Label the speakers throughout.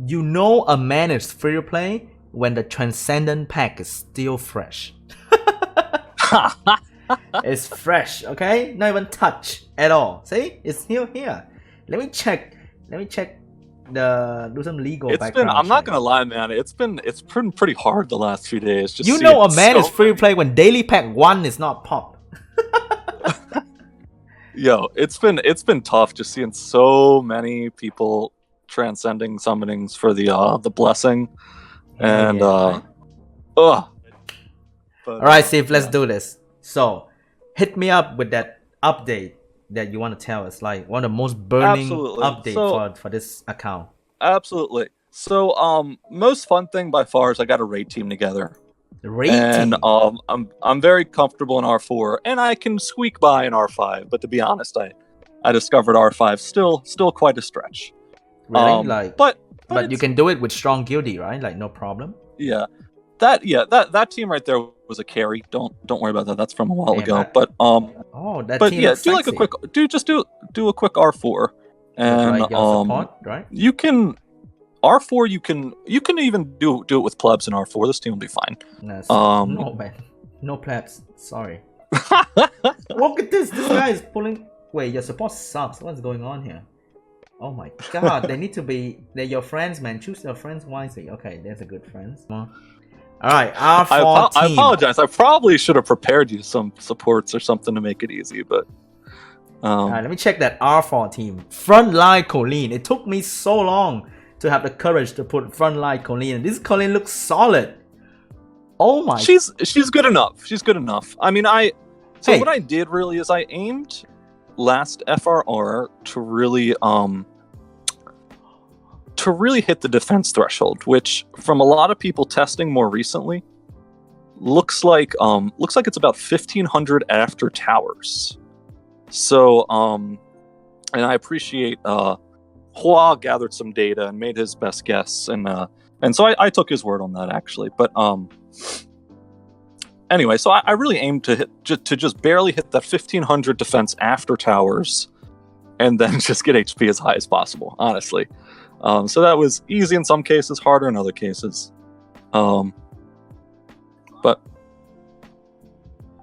Speaker 1: You know a man is free to play when the Transcendent pack is still fresh. It's fresh, okay? Not even touch at all. See? It's still here. Let me check. Do some legal background.
Speaker 2: I'm not gonna lie, man. It's been pretty hard the last few days. Just
Speaker 1: you know a man is free to play when daily pack 1 is not popped.
Speaker 2: Yo, it's been tough just seeing so many people transcending summonings for the blessing, and All
Speaker 1: right, Steve, let's do this. So, hit me up with that update that you want to tell us, like one of the most burning update for this account.
Speaker 2: Absolutely. So, most fun thing by far is I got a raid team together.
Speaker 1: And
Speaker 2: I'm very comfortable in R4, and I can squeak by in R5. But to be honest, I discovered R5 still quite a stretch.
Speaker 1: Really, but you can do it with strong guilty, right? Like no problem.
Speaker 2: Yeah, that team right there was a carry. Don't worry about that. That's from a while ago. But team yeah, do like a quick do a quick R4, and
Speaker 1: support, right?
Speaker 2: You can. R4, you can even do it with plebs in R4. This team will be fine.
Speaker 1: No, man. No plebs. Sorry. Look at this. This guy is pulling... Wait, your support sucks. What's going on here? Oh my god. They need to be... They're your friends, man. Choose your friends wisely. Okay, there's a good friends. Alright, R4 team.
Speaker 2: I apologize. I probably should have prepared you some supports or something to make it easy, but...
Speaker 1: Alright, let me check that R4 team. Frontline Colleen. It took me so long to have the courage to put frontline Colleen. And this Colleen looks solid. Oh my!
Speaker 2: She's good enough. She's good enough. I mean, what I did really is I aimed last FRR to really hit the defense threshold, which from a lot of people testing more recently looks like it's about 1500 after towers. So and I appreciate Hua gathered some data and made his best guess, and so I took his word on that actually. But anyway, so I really aimed to just barely hit that 1500 defense after towers, and then just get HP as high as possible. Honestly, so that was easy in some cases, harder in other cases. But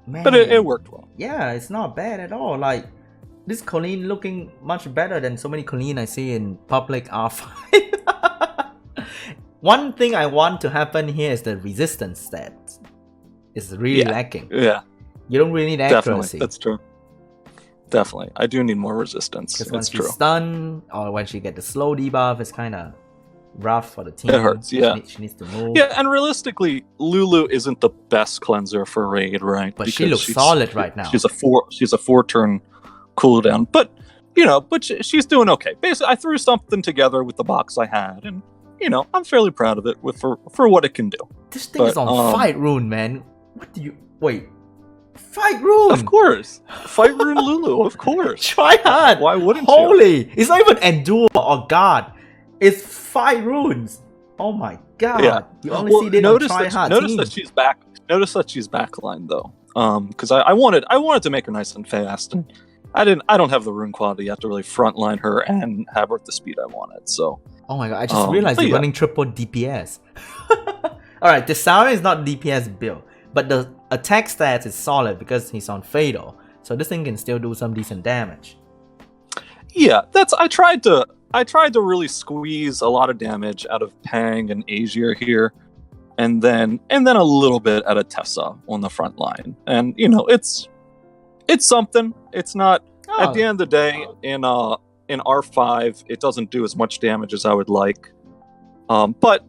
Speaker 2: it worked well.
Speaker 1: Yeah, it's not bad at all. Like. This Colleen looking much better than so many Colleen I see in public R5. One thing I want to happen here is the resistance stat. It's really lacking.
Speaker 2: Yeah.
Speaker 1: You don't really need accuracy.
Speaker 2: Definitely, that's true. Definitely. I do need more resistance.
Speaker 1: Because when she's stunned or when she gets the slow debuff, it's kind of rough for the team.
Speaker 2: It hurts, yeah.
Speaker 1: She needs to move.
Speaker 2: Yeah, and realistically, Lulu isn't the best cleanser for raid, right?
Speaker 1: But she looks solid right now.
Speaker 2: She's a 4-turn cooldown, but she's doing okay. Basically, I threw something together with the box I had, and I'm fairly proud of it for what it can do.
Speaker 1: This thing is on fight rune, man. What do you wait? Fight rune,
Speaker 2: of course. Fight rune Lulu, of course.
Speaker 1: Try hard.
Speaker 2: Why wouldn't
Speaker 1: you? It's not even endure or guard. It's fight runes. Oh my god! Yeah. You only see it on try hard.
Speaker 2: Notice that she's back. Notice that she's backline though, because I wanted to make her nice and fast, and I don't have the rune quality yet to really frontline her and have her at the speed I wanted. So.
Speaker 1: Oh my god! I just realized you're running triple DPS. All right, the Siren is not DPS build, but the attack stats is solid because he's on Fatal, so this thing can still do some decent damage.
Speaker 2: Yeah, I tried to really squeeze a lot of damage out of Pang and Azir here, and then a little bit out of Tessa on the front line, and it's something. It's not at the end of the day in R5 it doesn't do as much damage as I would like, but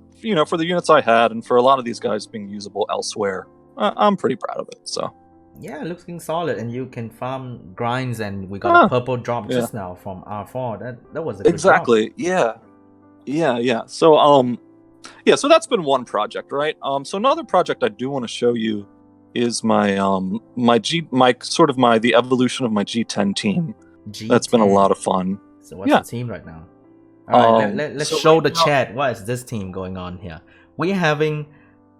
Speaker 2: for the units I had and for a lot of these guys being usable elsewhere, I'm pretty proud of it. So
Speaker 1: yeah, it looks solid, and you can farm grinds, and we got a purple drop just now from R4. That was a good
Speaker 2: exactly
Speaker 1: drop.
Speaker 2: Yeah. So so that's been one project, right? So another project I do want to show you is the evolution of my G10 team.
Speaker 1: G10.
Speaker 2: That's been a lot of fun.
Speaker 1: So what's the team right now? All right, let's show the chat. What is this team going on here? We're having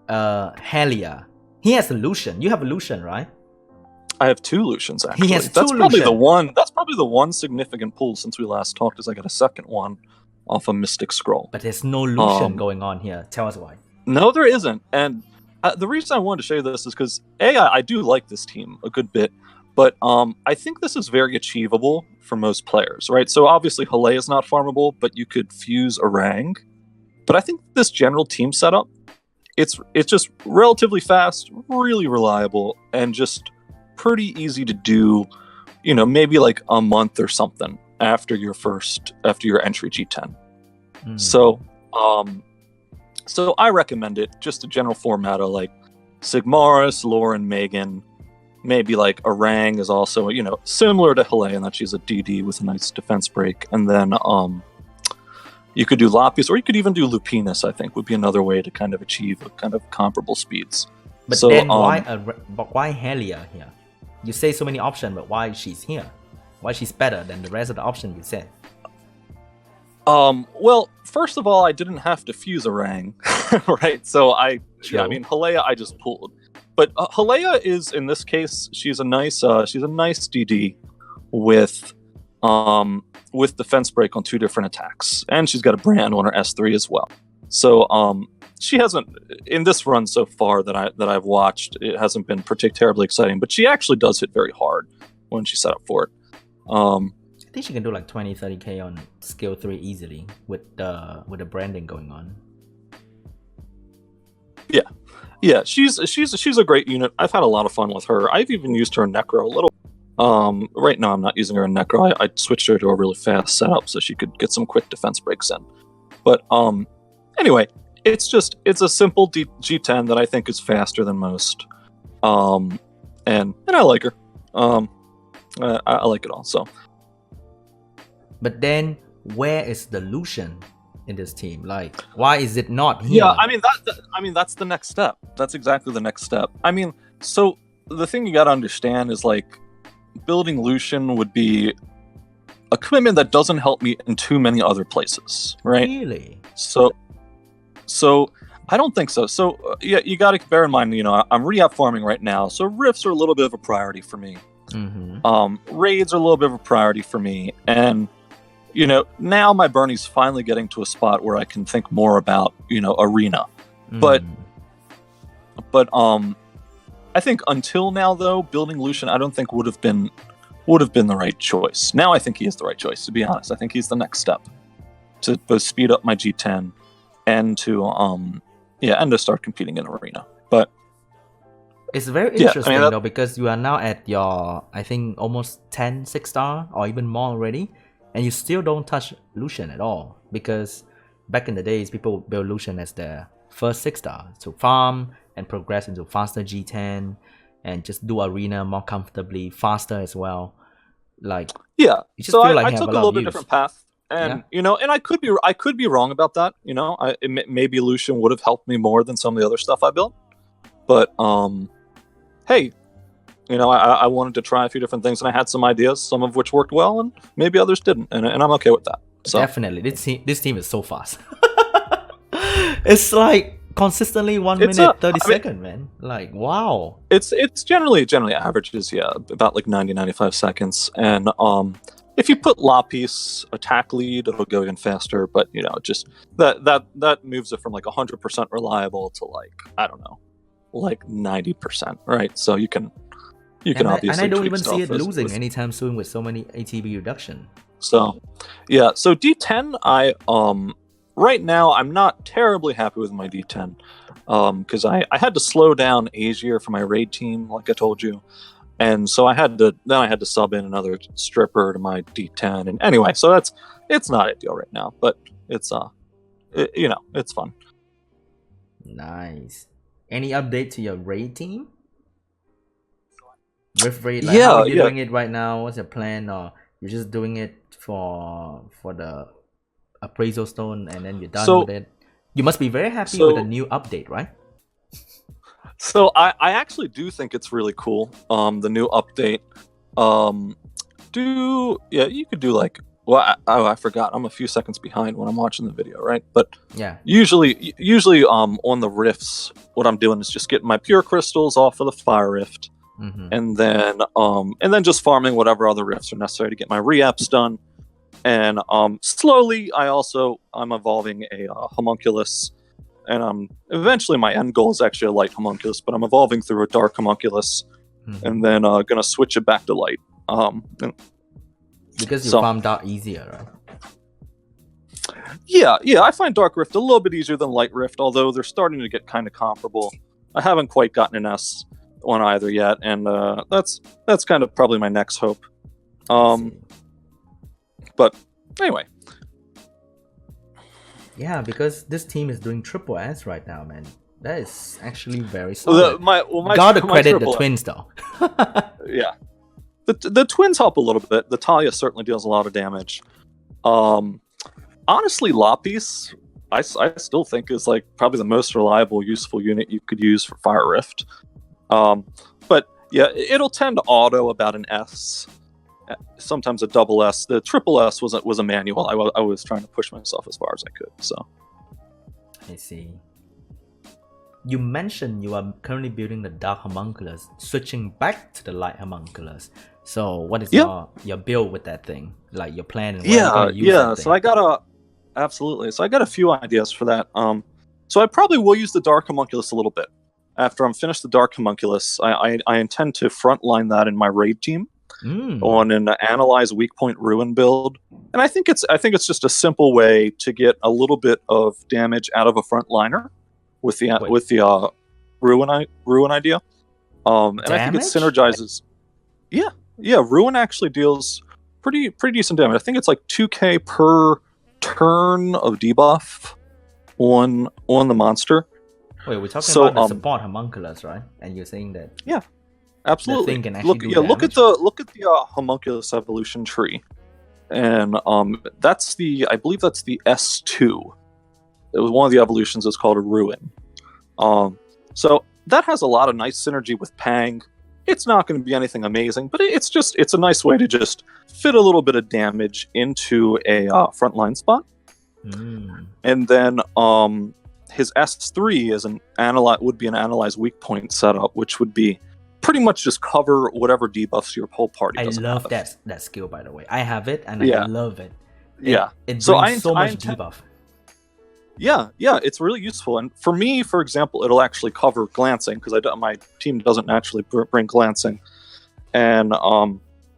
Speaker 1: Hellea. He has a Lucian. You have a Lucian, right?
Speaker 2: I have 2 Lucians actually.
Speaker 1: He has
Speaker 2: that's
Speaker 1: two
Speaker 2: probably
Speaker 1: Lucian.
Speaker 2: That's probably the one significant pull since we last talked. Is I got a second one off a Mystic Scroll.
Speaker 1: But there's no Lucian going on here. Tell us why.
Speaker 2: No, there isn't. And the reason I wanted to show you this is because I do like this team a good bit, but I think this is very achievable for most players, right? So obviously Hellea is not farmable, but you could fuse Orang. But I think this general team setup, it's just relatively fast, really reliable, and just pretty easy to do, maybe like a month or something after your entry G10. So I recommend it. Just a general format of like Sigmaris, Lauren, Megan, maybe like Orang is also, similar to Hellea in that she's a DD with a nice defense break. And then you could do Lapis, or you could even do Lupinus, I think, would be another way to kind of achieve a kind of comparable speeds.
Speaker 1: But then why Hellea here? You say so many options, but why she's here? Why she's better than the rest of the options you said?
Speaker 2: Well, first of all, I didn't have to fuse Orang, right? So Hellea I just pulled. But Hellea is, in this case, she's a nice DD with defense break on 2 different attacks, and she's got a brand on her S3 as well. So she hasn't, in this run so far that I've watched, it hasn't been particularly terribly exciting, but she actually does hit very hard when she's set up for it.
Speaker 1: I think she can do like 20-30k on skill 3 easily with the branding going on. Yeah, she's a great unit. I've had a lot of fun with her. I've even used her in Necro a little. Right now I'm not using her in Necro. I switched her to a really fast setup so she could get some quick defense breaks in. But anyway, it's a simple G10 that I think is faster than most. And I like her. I like it all. So. But then, where is the Lucian in this team? Like, why is it not here?
Speaker 2: Yeah, that's the next step. That's exactly the next step. So the thing you got to understand is like, building Lucian would be a commitment that doesn't help me in too many other places, right?
Speaker 1: Really?
Speaker 2: So I don't think so. So yeah, you got to bear in mind, I'm re-up farming right now, so rifts are a little bit of a priority for me. Raids are a little bit of a priority for me, and now my Bernie's finally getting to a spot where I can think more about, arena. But I think until now, though, building Lucian, I don't think would have been the right choice. Now I think he is the right choice, to be honest. I think he's the next step to both speed up my G10 and to start competing in arena. But
Speaker 1: it's very interesting though, because you are now at your, I think, almost 10 6-star or even more already, and you still don't touch Lucian at all, because back in the days people build Lucian as their first 6-star to farm and progress into faster G10 and just do arena more comfortably, faster as well. Like, yeah, you just
Speaker 2: so
Speaker 1: feel like
Speaker 2: I took a little bit different path, and and I could be wrong about that. Maybe Lucian would have helped me more than some of the other stuff I built, but hey, I wanted to try a few different things, and I had some ideas, some of which worked well, and maybe others didn't, and I'm okay with that. So
Speaker 1: definitely, this team is so fast. It's like consistently 1 minute 30 seconds, man. Like, wow.
Speaker 2: It's generally averages, about like 90-95 seconds, and if you put Lapis attack lead, it'll go even faster. But just that moves it from like 100% reliable to like, I don't know, like 90%, right? So you can obviously.
Speaker 1: And I don't even see it losing anytime soon with so many ATB reduction.
Speaker 2: So yeah, so D10, right now I'm not terribly happy with my D10, because I had to slow down Asia for my raid team, like I told you. And so I had to sub in another stripper to my D10, and anyway, so it's not ideal right now, but it's it's fun.
Speaker 1: Nice. Any update to your raid team? With raid, like, how are you doing it right now? What's your plan, or you're just doing it for the appraisal stone and then you're done with it? You must be very happy with the new update, right?
Speaker 2: So I actually do think it's really cool. The new update. You could do like, well, I forgot. I'm a few seconds behind when I'm watching the video, right? But
Speaker 1: yeah,
Speaker 2: usually on the rifts, what I'm doing is just getting my pure crystals off of the fire rift, and then just farming whatever other rifts are necessary to get my re-apps done. And slowly, I'm evolving a homunculus, and eventually my end goal is actually a light homunculus, but I'm evolving through a dark homunculus, and then gonna switch it back to light.
Speaker 1: Because you farm dark easier, right?
Speaker 2: Yeah, I find Dark Rift a little bit easier than Light Rift, although they're starting to get kind of comparable. I haven't quite gotten an S on either yet, and that's kind of probably my next hope. But anyway.
Speaker 1: Yeah, because this team is doing triple S right now, man. That is actually very solid. Gotta credit the twins, though.
Speaker 2: Yeah. The twins help a little bit. The Talia certainly deals a lot of damage. Honestly, Lapis, I still think is like probably the most reliable, useful unit you could use for Fire Rift. But yeah, it'll tend to auto about an S, sometimes a double S. The triple S was a manual. I was trying to push myself as far as I could. So
Speaker 1: I see. You mentioned you are currently building the Dark Homunculus, switching back to the Light Homunculus. So what is your build with that thing? Like your plan and what you use that thing?
Speaker 2: So I got a few ideas for that. So I probably will use the Dark Homunculus a little bit. After I'm finished the Dark Homunculus, I intend to frontline that in my raid team on an Analyze Weak Point Ruin build. And I think it's just a simple way to get a little bit of damage out of a frontliner with the Ruin idea. And I think it synergizes. Yeah, Ruin actually deals pretty decent damage. I think it's like 2k per turn of debuff on the monster.
Speaker 1: Wait, we're talking about the support homunculus, right? And you're saying that?
Speaker 2: Yeah, absolutely.
Speaker 1: The thing can actually
Speaker 2: look at the homunculus evolution tree, and I believe that's the S2. It was one of the evolutions. It's called a Ruin. So that has a lot of nice synergy with Pang. It's not going to be anything amazing, but it's a nice way to just fit a little bit of damage into a frontline spot. And then his S3 would be an Analyze Weak Point setup, which would be pretty much just cover whatever debuffs your whole party doesn't have.
Speaker 1: I love that skill, by the way. I have it, and I love it. It brings so much debuff.
Speaker 2: Yeah, it's really useful. And for me, for example, it'll actually cover glancing, because my team doesn't naturally bring glancing. And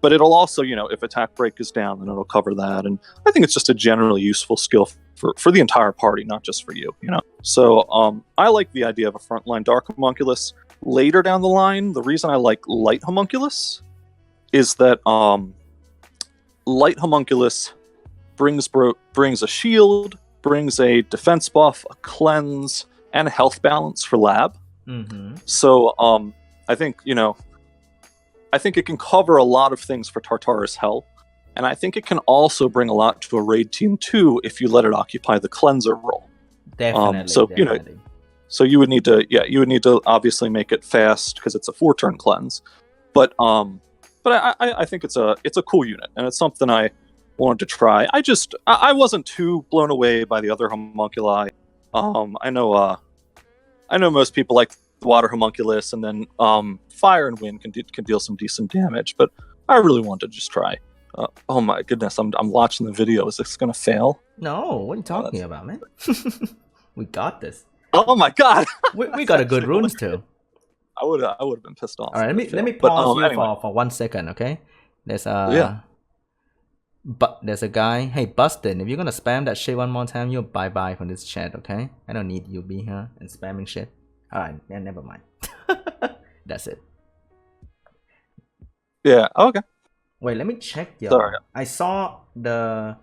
Speaker 2: but it'll also, if attack break is down, then it'll cover that. And I think it's just a generally useful skill for the entire party, not just for you, So I like the idea of a frontline Dark Homunculus. Later down the line, the reason I like Light Homunculus is that Light Homunculus brings a shield, brings a defense buff, a cleanse, and a health balance for lab. So I think it can cover a lot of things for Tartarus Hell, and I think it can also bring a lot to a raid team too if you let it occupy the cleanser role.
Speaker 1: Definitely.
Speaker 2: So you would need to obviously make it fast because it's a 4-turn cleanse, but I think it's a cool unit, and it's something I wanted to try. I wasn't too blown away by the other homunculi. I know most people like the water homunculus, and then fire and wind can deal some decent damage, but I really wanted to just try. Oh my goodness, I'm watching the video. Is this gonna fail?
Speaker 1: No, what are you talking about, man? We got this.
Speaker 2: Oh my god,
Speaker 1: we got a good runes too.
Speaker 2: I would have been pissed off.
Speaker 1: All right, let me pause you for 1 second, okay? There's But there's a guy. Hey, Bustin, if you're gonna spam that shit one more time, you'll bye from this chat, okay? I don't need you be here and spamming shit. Alright, yeah, never mind. That's it.
Speaker 2: Yeah, okay.
Speaker 1: Wait, let me check
Speaker 2: Sorry.
Speaker 1: I saw the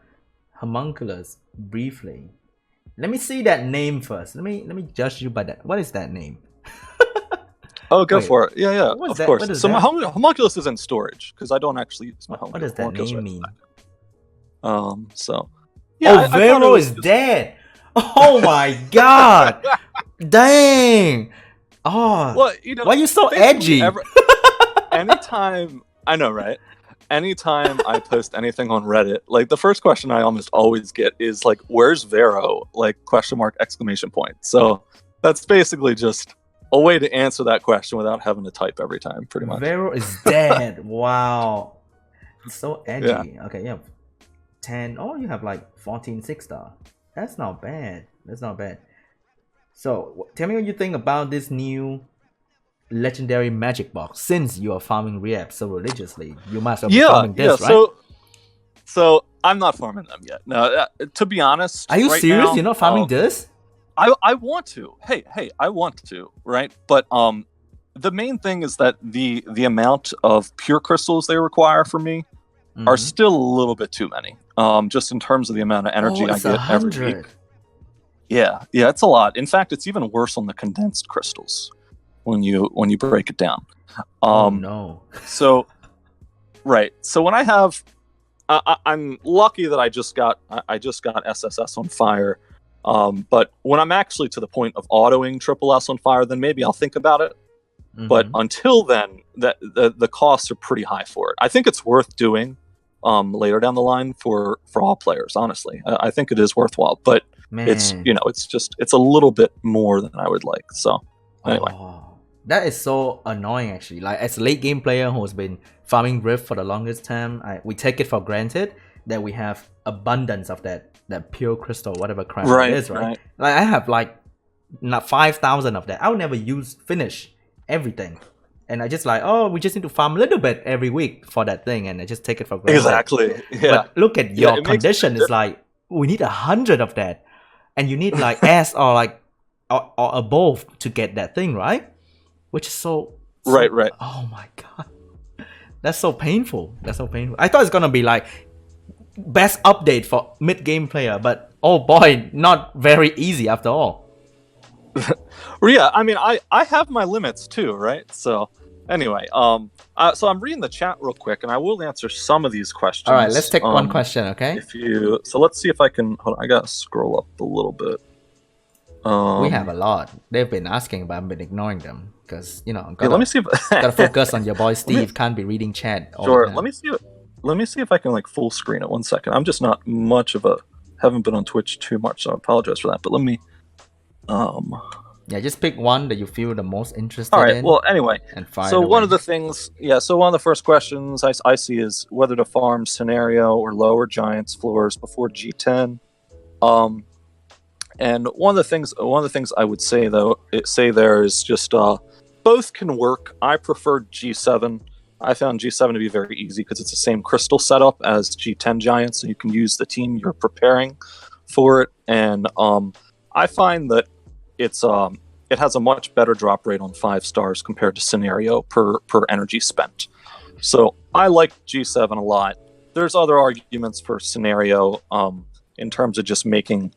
Speaker 1: homunculus briefly. Let me see that name first. Let me judge you by that. What is that name?
Speaker 2: Oh, go for it. Yeah, of course. So
Speaker 1: my
Speaker 2: homunculus is in storage because I don't actually use my homunculus.
Speaker 1: What does that name mean?
Speaker 2: So yeah,
Speaker 1: Vero is dead. Oh my god. Dang. Oh, well, why are you so edgy?
Speaker 2: Anytime I know, right? Anytime I post anything on Reddit, like the first question I almost always get is like, "Where's Vero?" Like ? So that's basically just a way to answer that question without having to type every time, pretty much.
Speaker 1: Vero is dead. Wow, it's so edgy. Yeah. Okay, yeah. 10. Oh, you have like 14 6-star. That's not bad. That's not bad. So tell me what you think about this new legendary magic box. Since you are farming reaps so religiously, you must have been farming this, right?
Speaker 2: So I'm not farming them yet. No, to be honest,
Speaker 1: Are you
Speaker 2: right
Speaker 1: serious?
Speaker 2: now,
Speaker 1: You're not farming this?
Speaker 2: I want to. Hey, I want to, right? But the main thing is that the amount of pure crystals they require from me are still a little bit too many. Just in terms of the amount of energy I get every week. Yeah, it's a lot. In fact, it's even worse on the condensed crystals when you break it down.
Speaker 1: Oh no.
Speaker 2: So when I have, I'm lucky that I just got SSS on fire. But when I'm actually to the point of autoing triple S on fire, then maybe I'll think about it. But until then, the costs are pretty high for it. I think it's worth doing later down the line for all players. Honestly, I think it is worthwhile. But it's it's a little bit more than I would like. So anyway.
Speaker 1: That is so annoying, actually. Like, as a late game player who has been farming Rift for the longest time, we take it for granted that we have abundance of that pure crystal, whatever crap it is, right? Like, I have like 5,000 of that. I would never finish everything, and I just like, oh, we just need to farm a little bit every week for that thing, and I just take it for granted.
Speaker 2: Exactly. Yeah.
Speaker 1: But look at your condition. It's like we need 100 of that, and you need like S or above to get that thing, right? Which is so
Speaker 2: right.
Speaker 1: Oh my god, that's so painful. I thought it's gonna be like best update for mid game player, but oh boy, not very easy after all.
Speaker 2: Yeah, I mean, I have my limits too, right? So anyway, so I'm reading the chat real quick, and I will answer some of these questions.
Speaker 1: All right, let's take one question, okay?
Speaker 2: So let's see if I can. Hold on, I gotta scroll up a little bit.
Speaker 1: We have a lot. They've been asking, but I've been ignoring them because
Speaker 2: let me see.
Speaker 1: Gotta focus on your boy Steve. Can't be reading chat.
Speaker 2: Sure. Let me see if I can like full screen it. 1 second. I'm just not much of a. Haven't been on Twitch too much, so I apologize for that. But let me.
Speaker 1: Yeah, just pick one that you feel the most interested in.
Speaker 2: All right. Well, anyway.
Speaker 1: And fire
Speaker 2: so
Speaker 1: away.
Speaker 2: one of the things, so one of the first questions I see is whether to farm scenario or lower giants floors before G10. And one of the things I would say there is just both can work. I prefer G7. I found G7 to be very easy because it's the same crystal setup as G10 giants, so you can use the team you're preparing for it. And I find that it has a much better drop rate on 5 stars compared to scenario per energy spent. So I like G7 a lot. There's other arguments for scenario in terms of just making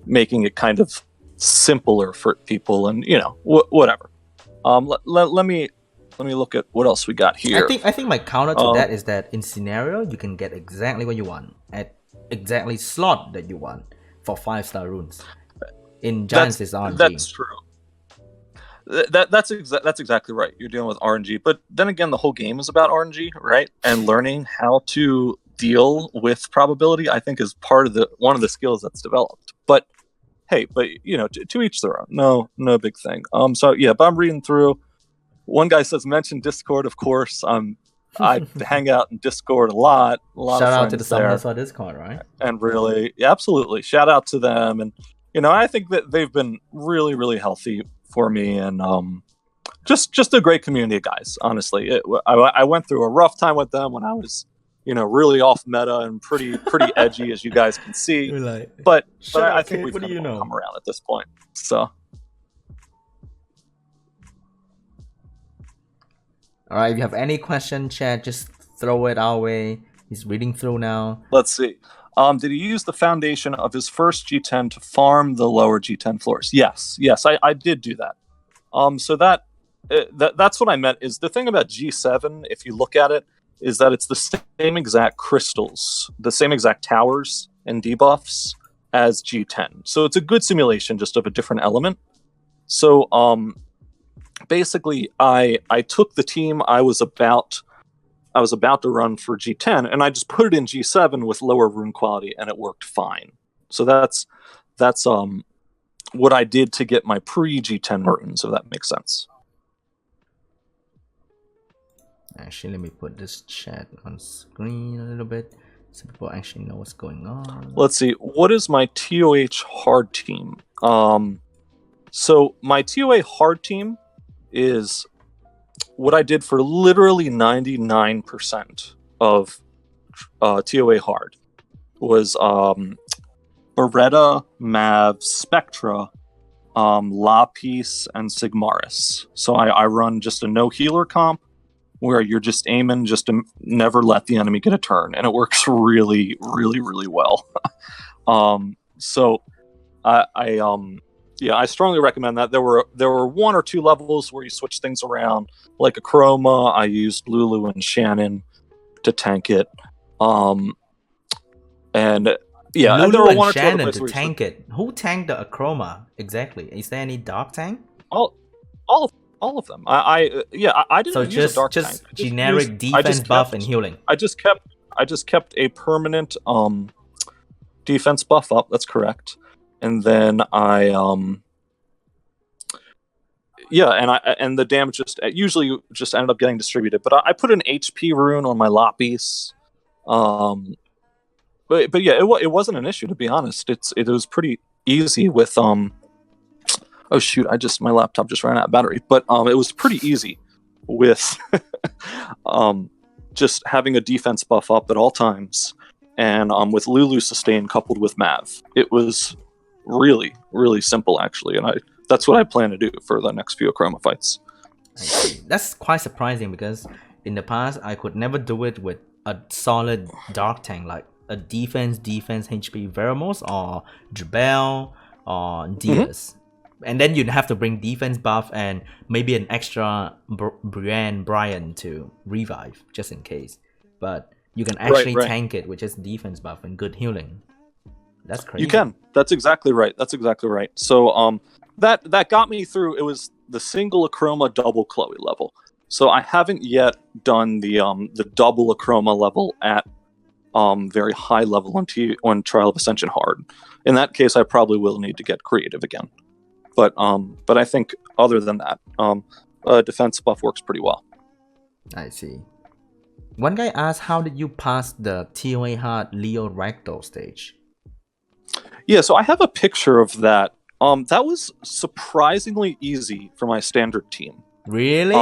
Speaker 2: it kind of simpler for people, and whatever. Let me look at what else we got here.
Speaker 1: I think my counter to that is that in scenario you can get exactly what you want at exactly slot that you want for 5-star runes. In giants is RNG.
Speaker 2: That's true. That's exactly right. You're dealing with RNG, but then again, the whole game is about RNG, right? And learning how to deal with probability, I think, is part of one of the skills that's developed. But hey, to each their own. No big thing. So yeah, but I'm reading through. One guy says mention Discord, of course. I hang out in Discord a lot.
Speaker 1: Shout out to the Summers on Discord, right?
Speaker 2: And really, yeah, absolutely, shout out to them. And I think that they've been really, really healthy for me, and just a great community of guys. Honestly, I went through a rough time with them when I was, really off meta and pretty edgy, as you guys can see. But I think we've come around at this point. So.
Speaker 1: All right, if you have any question, chat, just throw it our way. He's reading through now.
Speaker 2: Let's see. Did he use the foundation of his first G10 to farm the lower G10 floors? Yes, I did do that. So that's what I meant. Is the thing about G7, if you look at it, is that it's the same exact crystals, the same exact towers and debuffs as G10. So it's a good simulation, just of a different element. So basically, I took the team I was about to run for G10, and I just put it in G7 with lower rune quality, and it worked fine. So that's what I did to get my pre-G10 runes, if that makes sense.
Speaker 1: Actually, let me put this chat on screen a little bit so people actually know what's going on.
Speaker 2: Let's see. What is my ToH Hard Team? So my ToA Hard Team is what I did for literally 99% of ToA Hard. Was Beretta, Mav, Spectra, Lapis, and Sigmaris. So I run just a no healer comp where you're just aiming just to never let the enemy get a turn, and it works really, really, really well. So I strongly recommend that. There were 1 or 2 levels where you switch things around, like a Chroma. I used Lulu and Shannon to tank it. And yeah,
Speaker 1: Lulu
Speaker 2: there were
Speaker 1: and
Speaker 2: 1 or 2 other
Speaker 1: Shannon
Speaker 2: places
Speaker 1: to
Speaker 2: where you
Speaker 1: tank it. Who tanked the Acroma exactly? Is there any dark tank?
Speaker 2: all of them. I didn't
Speaker 1: So
Speaker 2: use a dark tank.
Speaker 1: just generic defense buff and healing.
Speaker 2: I just kept a permanent defense buff up. That's correct. And then and the damage usually just ended up getting distributed. But I put an HP rune on my Lapis. But yeah, it wasn't an issue, to be honest. It was pretty easy with oh shoot, my laptop just ran out of battery. But it was pretty easy with just having a defense buff up at all times, and with Lulu sustain coupled with Mav. It was really, really simple actually, and that's what I plan to do for the next few Chroma fights.
Speaker 1: I see. That's quite surprising because in the past I could never do it with a solid dark tank like a defense HP Veramos or Jabel or Diaz. And then you'd have to bring defense buff and maybe an extra Brian to revive just in case. But you can actually tank it with just defense buff and good healing. That's crazy.
Speaker 2: You can. That's exactly right. So that got me through. It was the single Acroma double Chloe level. So I haven't yet done the double Acroma level at very high level on Trial of Ascension Hard. In that case, I probably will need to get creative again. But I think other than that, defense buff works pretty well.
Speaker 1: I see. One guy asked, how did you pass the ToA Hard Leo Ragdoll stage?
Speaker 2: Yeah, so I have a picture of that. That was surprisingly easy for my standard team.
Speaker 1: Really?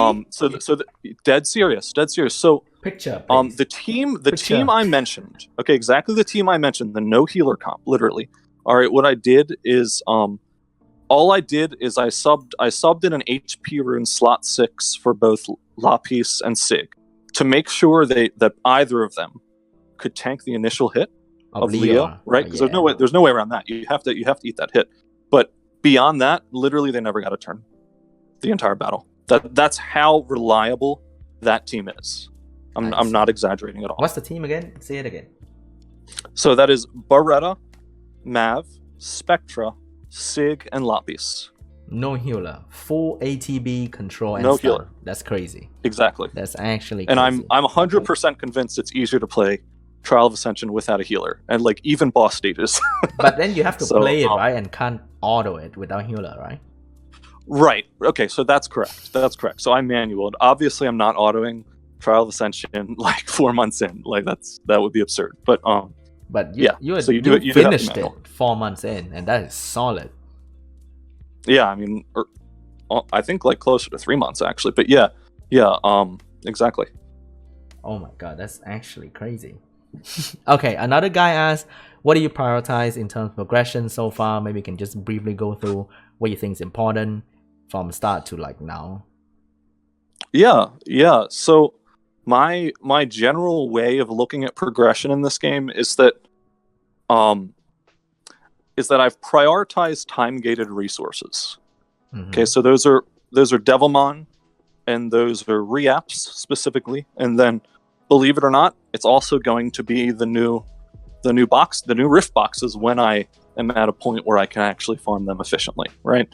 Speaker 2: Dead serious. So
Speaker 1: picture, please.
Speaker 2: the team I mentioned. Okay, exactly the team I mentioned. The no healer comp, literally. All right, what I did is all I did is I subbed in an HP rune slot 6 for both Lapis and Sig to make sure that either of them could tank the initial hit of Leo, right? Because there's no way around that. You have to eat that hit. But beyond that, literally they never got a turn the entire battle. That's how reliable that team is. I'm not exaggerating at all.
Speaker 1: What's the team again? Say it again.
Speaker 2: So that is Beretta, Mav, Spectra, Sig, and Lapis.
Speaker 1: No healer, full ATB control and
Speaker 2: no
Speaker 1: stun.
Speaker 2: Healer.
Speaker 1: That's crazy.
Speaker 2: Exactly.
Speaker 1: That's actually
Speaker 2: crazy.
Speaker 1: And
Speaker 2: I'm 100% convinced it's easier to play Trial of Ascension without a healer, and like even boss stages.
Speaker 1: But then you have to play it right and can't auto it without healer, right?
Speaker 2: Right. Okay, so that's correct. So I manualed. Obviously, I'm not autoing Trial of Ascension like 4 months in. Like that would be absurd. But you
Speaker 1: finished it 4 months in, and that is solid.
Speaker 2: Yeah, I mean, I think like closer to 3 months actually. But exactly.
Speaker 1: Oh my god, that's actually crazy. Okay, another guy asked, what do you prioritize in terms of progression so far? Maybe you can just briefly go through what you think is important from start to like now.
Speaker 2: Yeah. So my general way of looking at progression in this game is that I've prioritized time-gated resources. Mm-hmm. Okay, so those are Devilmon, and those are reapps specifically, and then believe it or not, it's also going to be the new rift boxes when I am at a point where I can actually farm them efficiently, right?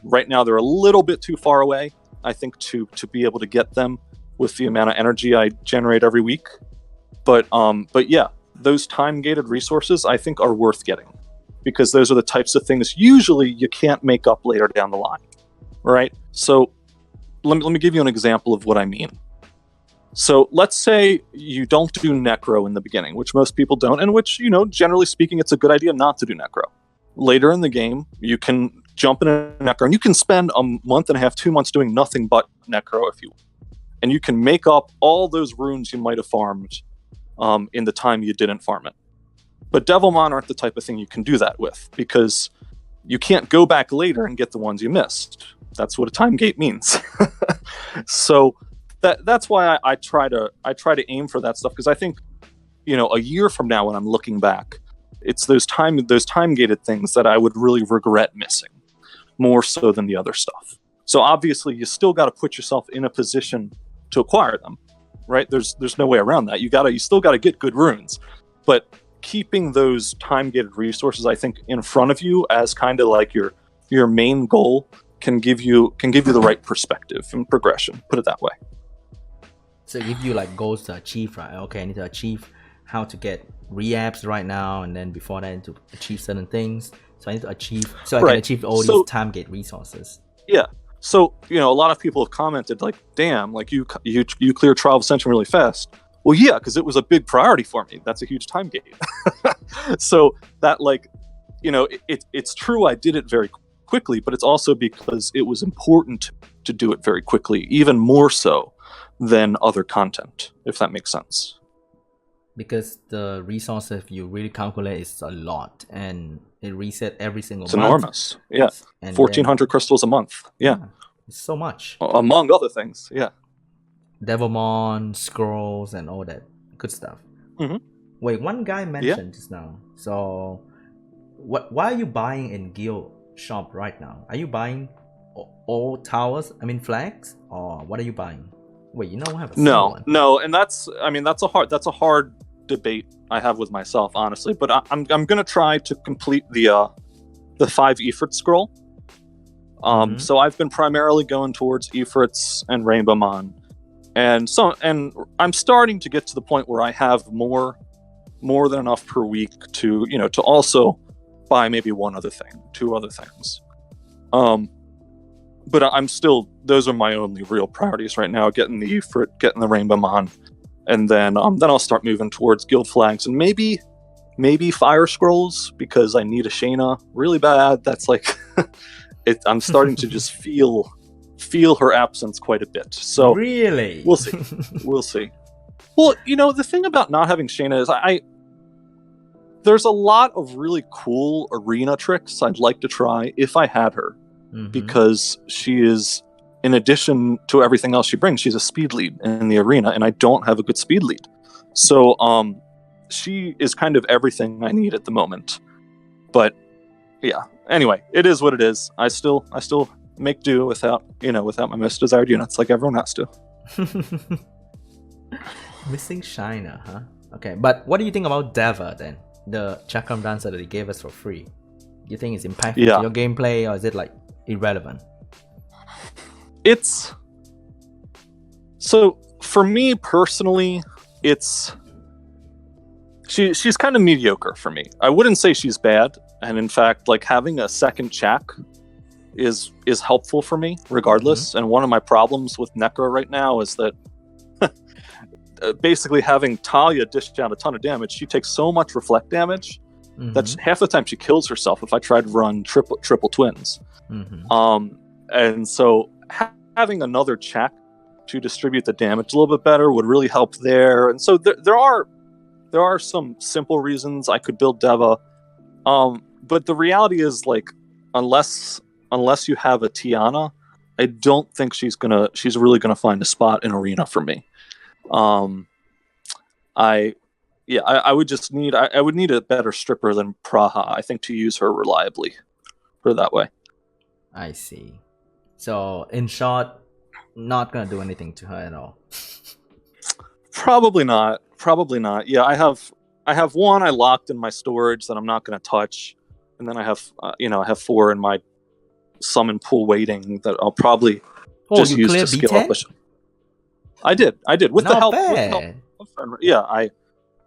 Speaker 2: Right now they're a little bit too far away, I think, to be able to get them with the amount of energy I generate every week. But yeah, those time-gated resources I think are worth getting, because those are the types of things usually you can't make up later down the line, right? So let me give you an example of what I mean. So let's say you don't do Necro in the beginning, which most people don't, and which, generally speaking, it's a good idea not to do Necro. Later in the game, you can jump in a Necro, and you can spend a month and a half, 2 months doing nothing but Necro if you want. And you can make up all those runes you might have farmed in the time you didn't farm it. But Devilmon aren't the type of thing you can do that with, because you can't go back later and get the ones you missed. That's what a time gate means. So that's why I try to aim for that stuff, because I think, a year from now when I'm looking back, it's those time gated things that I would really regret missing more so than the other stuff. So obviously you still got to put yourself in a position to acquire them, right? There's no way around that. You still got to get good runes, but keeping those time gated resources, I think, in front of you as kind of like your main goal can give you the right perspective and progression. Put it that way.
Speaker 1: So give you like goals to achieve, right? Okay, I need to achieve how to get reapps right now, and then before that I need to achieve certain things. So I need to achieve, so I can achieve all these time gate resources.
Speaker 2: Yeah. So, a lot of people have commented like, damn, like you clear Trial of Ascension really fast. Well, yeah, because it was a big priority for me. That's a huge time gate. So that, it's true I did it very quickly, but it's also because it was important to do it very quickly, even more so than other content, if that makes sense.
Speaker 1: Because the resources, if you really calculate, is a lot, and it reset every single month.
Speaker 2: It's enormous. Yeah. 1,400 crystals a month. Yeah.
Speaker 1: It's so much.
Speaker 2: Among other things. Yeah.
Speaker 1: Devilmon, scrolls, and all that good stuff. Mm-hmm. Wait, one guy mentioned just now. So, why are you buying in guild shop right now? Are you buying all towers? I mean flags, or what are you buying? Wait, you don't have a
Speaker 2: no, and that's a hard debate I have with myself, honestly. But I'm gonna try to complete the 5 Ifrit scroll. So I've been primarily going towards Ifrits and Rainbowmon. And I'm starting to get to the point where I have more than enough per week to also buy maybe 1 other thing, 2 other things. But I'm still, those are my only real priorities right now: getting the Ifrit, getting the Rainbowmon, and then I'll start moving towards guild flags and maybe fire scrolls, because I need a Shayna really bad. That's like I'm starting to just feel her absence quite a bit. So
Speaker 1: really,
Speaker 2: we'll see. Well, the thing about not having Shayna is there's a lot of really cool arena tricks I'd like to try if I had her, because she is, in addition to everything else she brings, she's a speed lead in the arena, and I don't have a good speed lead. So she is kind of everything I need at the moment. But yeah, anyway, it is what it is. I still make do without my most desired units, like everyone has to.
Speaker 1: Missing Shiner, huh? Okay, but what do you think about Deva then? The Chakram Dancer that they gave us for free. Do you think it's impactful to your gameplay, or is it like irrelevant?
Speaker 2: It's so, for me personally, she's kind of mediocre for me. I wouldn't say she's bad, and in fact, like, having a second Chak is helpful for me regardless. And one of my problems with Necro right now is that basically having Talia dish down a ton of damage, she takes so much reflect damage that half the time she kills herself if I try to run triple twins. And so having another Chak to distribute the damage a little bit better would really help there. And so there are some simple reasons I could build Deva, but the reality is, like, unless you have a Tiana, I don't think she's really gonna find a spot in arena for me. I would need a better stripper than Praha, I think, to use her reliably. Put it that way. I
Speaker 1: see. So, in short, not gonna do anything to her at all.
Speaker 2: Probably not. Yeah, I have 1 I locked in my storage that I'm not gonna touch, and then I have 4 in my summon pool waiting that I'll probably just use to scale up. I did with the help. Yeah,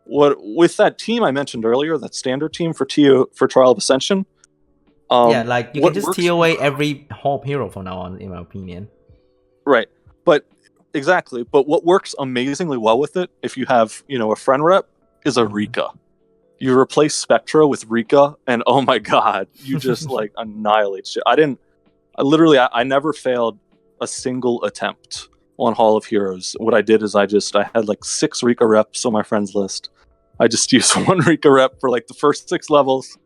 Speaker 2: with that team I mentioned earlier, that standard team for Trial of Ascension.
Speaker 1: Like, you can just TOA every Hope hero from now on, in my opinion.
Speaker 2: Right, but exactly. But what works amazingly well with it, if you have, a friend rep, is a Rika. You replace Spectra with Rika, and oh my god, you just like annihilate shit. I never failed a single attempt on Hall of Heroes. What I did is I had like 6 Rika reps on my friends list. I just used 1 Rika rep for like the first 6 levels.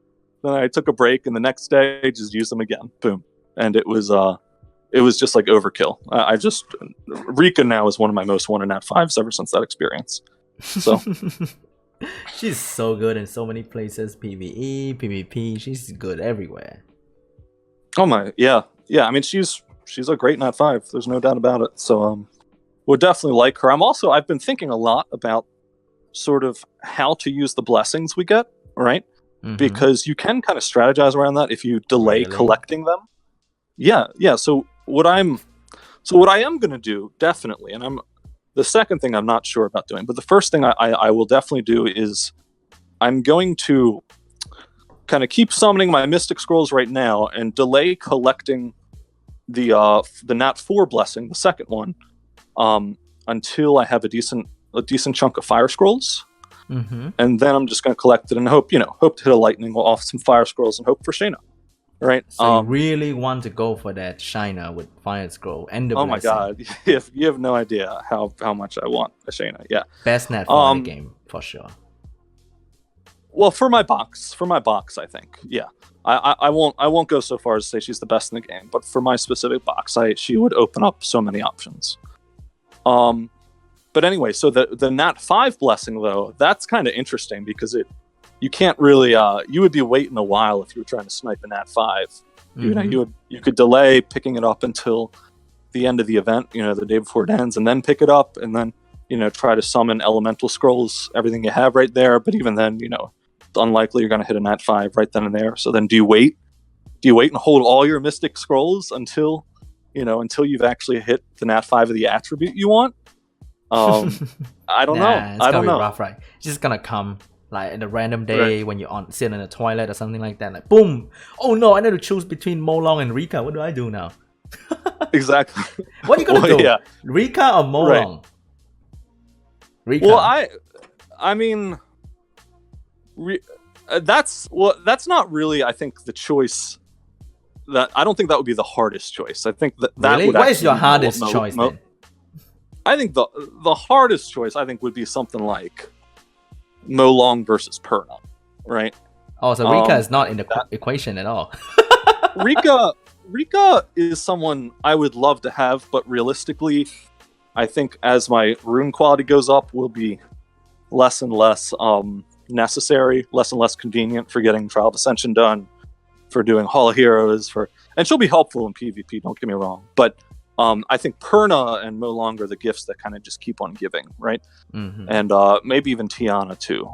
Speaker 2: Then I took a break, and the next day just used them again. Boom, and it was just like overkill. Rika now is one of my most won in Nat 5s ever since that experience. So.
Speaker 1: She's so good in so many places. PvE, PvP. She's good everywhere.
Speaker 2: Oh my, yeah. I mean, she's a great Nat 5. There's no doubt about it. So, would definitely like her. I've been thinking a lot about sort of how to use the blessings we get, right? Mm-hmm. Because you can kind of strategize around that if you delay collecting them. Yeah. So what I am going to do definitely, and the second thing I'm not sure about doing, but the first thing I will definitely do is I'm going to kind of keep summoning my Mystic Scrolls right now and delay collecting the Nat 4 blessing, the second one, until I have a decent chunk of Fire Scrolls. Mm-hmm. And then I'm just going to collect it and hope to hit a lightning off some Fire Scrolls and hope for Shayna. Right.
Speaker 1: So you really want to go for that Shayna with Fire Scroll and the blessing.
Speaker 2: My god, you have no idea how much I want a Shayna. Yeah.
Speaker 1: Best Nat 4 in the game for sure.
Speaker 2: Well, for my box, I think. Yeah. I won't go so far as to say she's the best in the game, but for my specific box, she would open up so many options. But anyway, so the Nat 5 blessing though, that's kind of interesting because you can't really you would be waiting a while if you were trying to snipe a Nat 5. Mm-hmm. You could delay picking it up until the end of the event, the day before it ends, and then pick it up and then try to summon elemental scrolls, everything you have right there. But even then, it's unlikely you're going to hit a Nat 5 right then and there. So then do you wait and hold all your Mystic Scrolls until you've actually hit the Nat 5 of the attribute you want? I don't know.
Speaker 1: It's gonna be rough, right? It's just gonna come like in a random day when you're sitting in the toilet or something like that. Like boom! Oh no, I need to choose between Molong and Rika. What do I do now?
Speaker 2: Exactly.
Speaker 1: What are you gonna do? Yeah. Rika or Molong?
Speaker 2: Right. Rika. Well, I mean, that's not really. I think the choice. I don't think that would be the hardest choice. I think that
Speaker 1: really?
Speaker 2: Would.
Speaker 1: What is your hardest choice then?
Speaker 2: I think the hardest choice would be something like Molong versus Perna, right?
Speaker 1: Oh, so Rika is not in the equation at all.
Speaker 2: Rika is someone I would love to have, but realistically, I think as my rune quality goes up, will be less and less necessary, less and less convenient for getting Trial of Ascension done, for doing Hall of Heroes, and she'll be helpful in PvP. Don't get me wrong, but. I think Perna and Molong are the gifts that kind of just keep on giving, right? Mm-hmm. And maybe even Tiana too.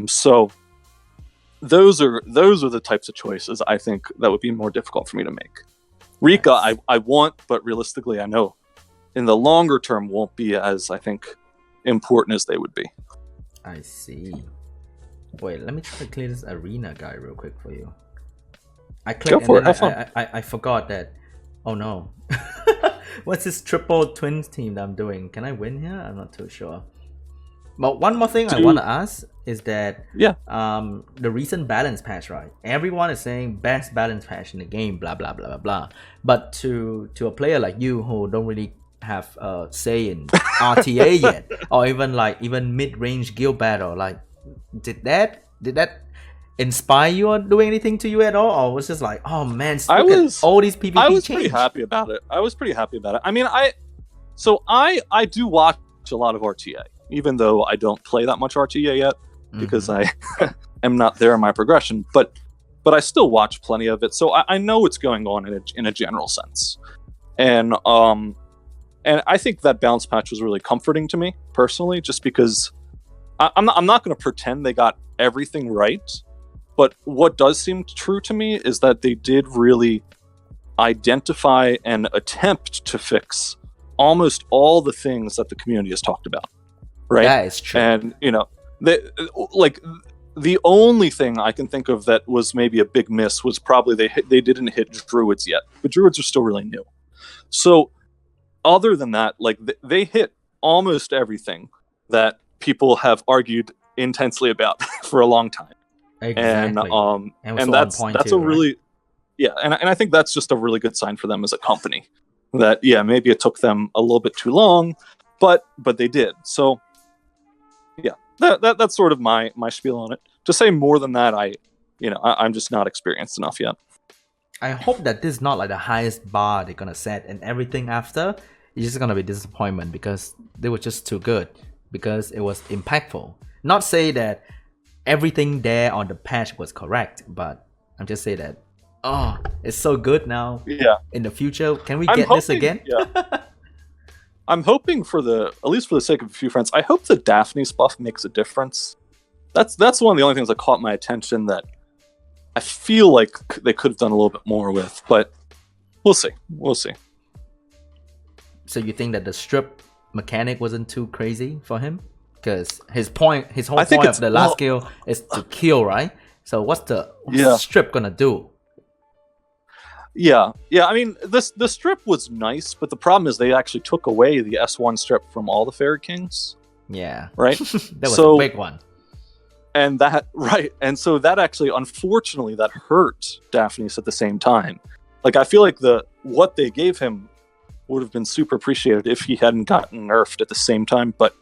Speaker 2: So those are the types of choices I think that would be more difficult for me to make. Rika, nice. I want, but realistically, I know in the longer term won't be as I think important as they would be.
Speaker 1: I see. Wait, let me try to clear this arena guy real quick for you. I clicked and I forgot that. Oh no. What's this triple twins team that I'm doing? Can I win here? I'm not too sure. But one more thing I want to ask is that the recent balance patch, right? Everyone is saying best balance patch in the game, blah blah blah blah blah. But to a player like you who don't really have a say in RTA yet, or even mid-range guild battle, like did that inspire you or do anything to you at all, or was just like, oh man, look at all these PvP
Speaker 2: I was
Speaker 1: change.
Speaker 2: Pretty happy about it. I mean, I do watch a lot of RTA, even though I don't play that much RTA yet because I am not there in my progression. But I still watch plenty of it, so I know what's going on in a general sense. And I think that balance patch was really comforting to me personally, just because I'm not going to pretend they got everything right. But what does seem true to me is that they did really identify and attempt to fix almost all the things that the community has talked about, right?
Speaker 1: That is true.
Speaker 2: And, the only thing I can think of that was maybe a big miss was probably they didn't hit Druids yet. But Druids are still really new. So other than that, like they hit almost everything that people have argued intensely about for a long time.
Speaker 1: Exactly.
Speaker 2: And that's a really, right? Yeah, and I think that's just a really good sign for them as a company. That maybe it took them a little bit too long, but they did. So yeah, that's sort of my spiel on it. To say more than that, I'm just not experienced enough yet.
Speaker 1: I hope that this is not like the highest bar they're gonna set, and everything after is just gonna be disappointment because they were just too good, because it was impactful. Not say that everything there on the patch was correct, but I'm just saying that it's so good now. Yeah. In the future, can we get this again?
Speaker 2: Yeah. I'm hoping at least for the sake of a few friends, I hope the Daphne's buff makes a difference. That's one of the only things that caught my attention that I feel like they could have done a little bit more with, but we'll see.
Speaker 1: So you think that the strip mechanic wasn't too crazy for him? Because his whole point of the last skill is to kill, right? So what's the strip gonna do?
Speaker 2: Yeah. I mean, the strip was nice, but the problem is they actually took away the S1 strip from all the Fairy Kings.
Speaker 1: Yeah.
Speaker 2: Right?
Speaker 1: That was a big one.
Speaker 2: And and so that actually, unfortunately, that hurt Daphne's at the same time. Like, I feel like what they gave him would have been super appreciated if he hadn't gotten nerfed at the same time, but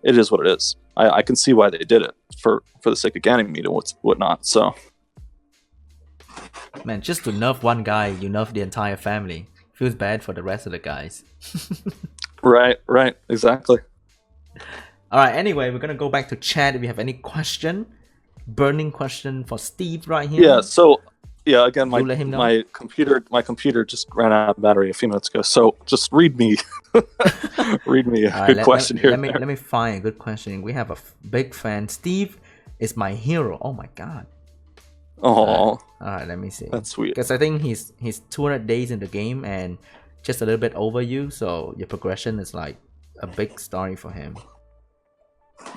Speaker 2: it is what it is. I can see why they did it, for the sake of Ganymede and whatnot, so...
Speaker 1: Man, just to nerf one guy, you nerf the entire family. Feels bad for the rest of the guys.
Speaker 2: Right, exactly.
Speaker 1: Alright, anyway, we're gonna go back to chat if you have any question. Burning question for Steve right here.
Speaker 2: Yeah, so again, my computer just ran out of battery a few minutes ago, so just read me a good question here.
Speaker 1: Let me find a good question. We have a big fan. Steve is my hero. Oh my god.
Speaker 2: Oh,
Speaker 1: alright, let me see.
Speaker 2: That's sweet.
Speaker 1: Because I think he's 200 days in the game and just a little bit over you, so your progression is like a big story for him.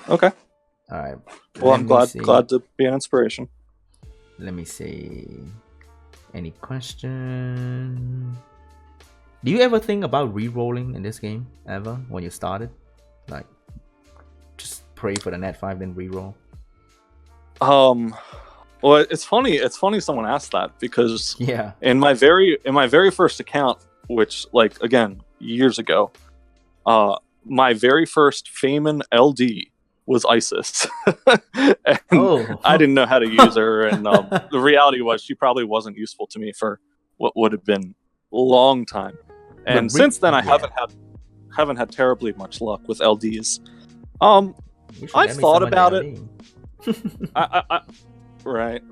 Speaker 2: Okay.
Speaker 1: Alright.
Speaker 2: Well, I'm glad to be an inspiration.
Speaker 1: Let me see. Any question? Do you ever think about re-rolling in this game? Ever? When you started? Like, just pray for the net 5 then re-roll?
Speaker 2: Well, it's funny someone asked that, because in my very first account, which, like, again, years ago, my very first Feynman LD was Isis. And I didn't know how to use her, and the reality was she probably wasn't useful to me for what would have been a long time. And since then, I haven't had terribly much luck with LDs. I've thought about it. Right.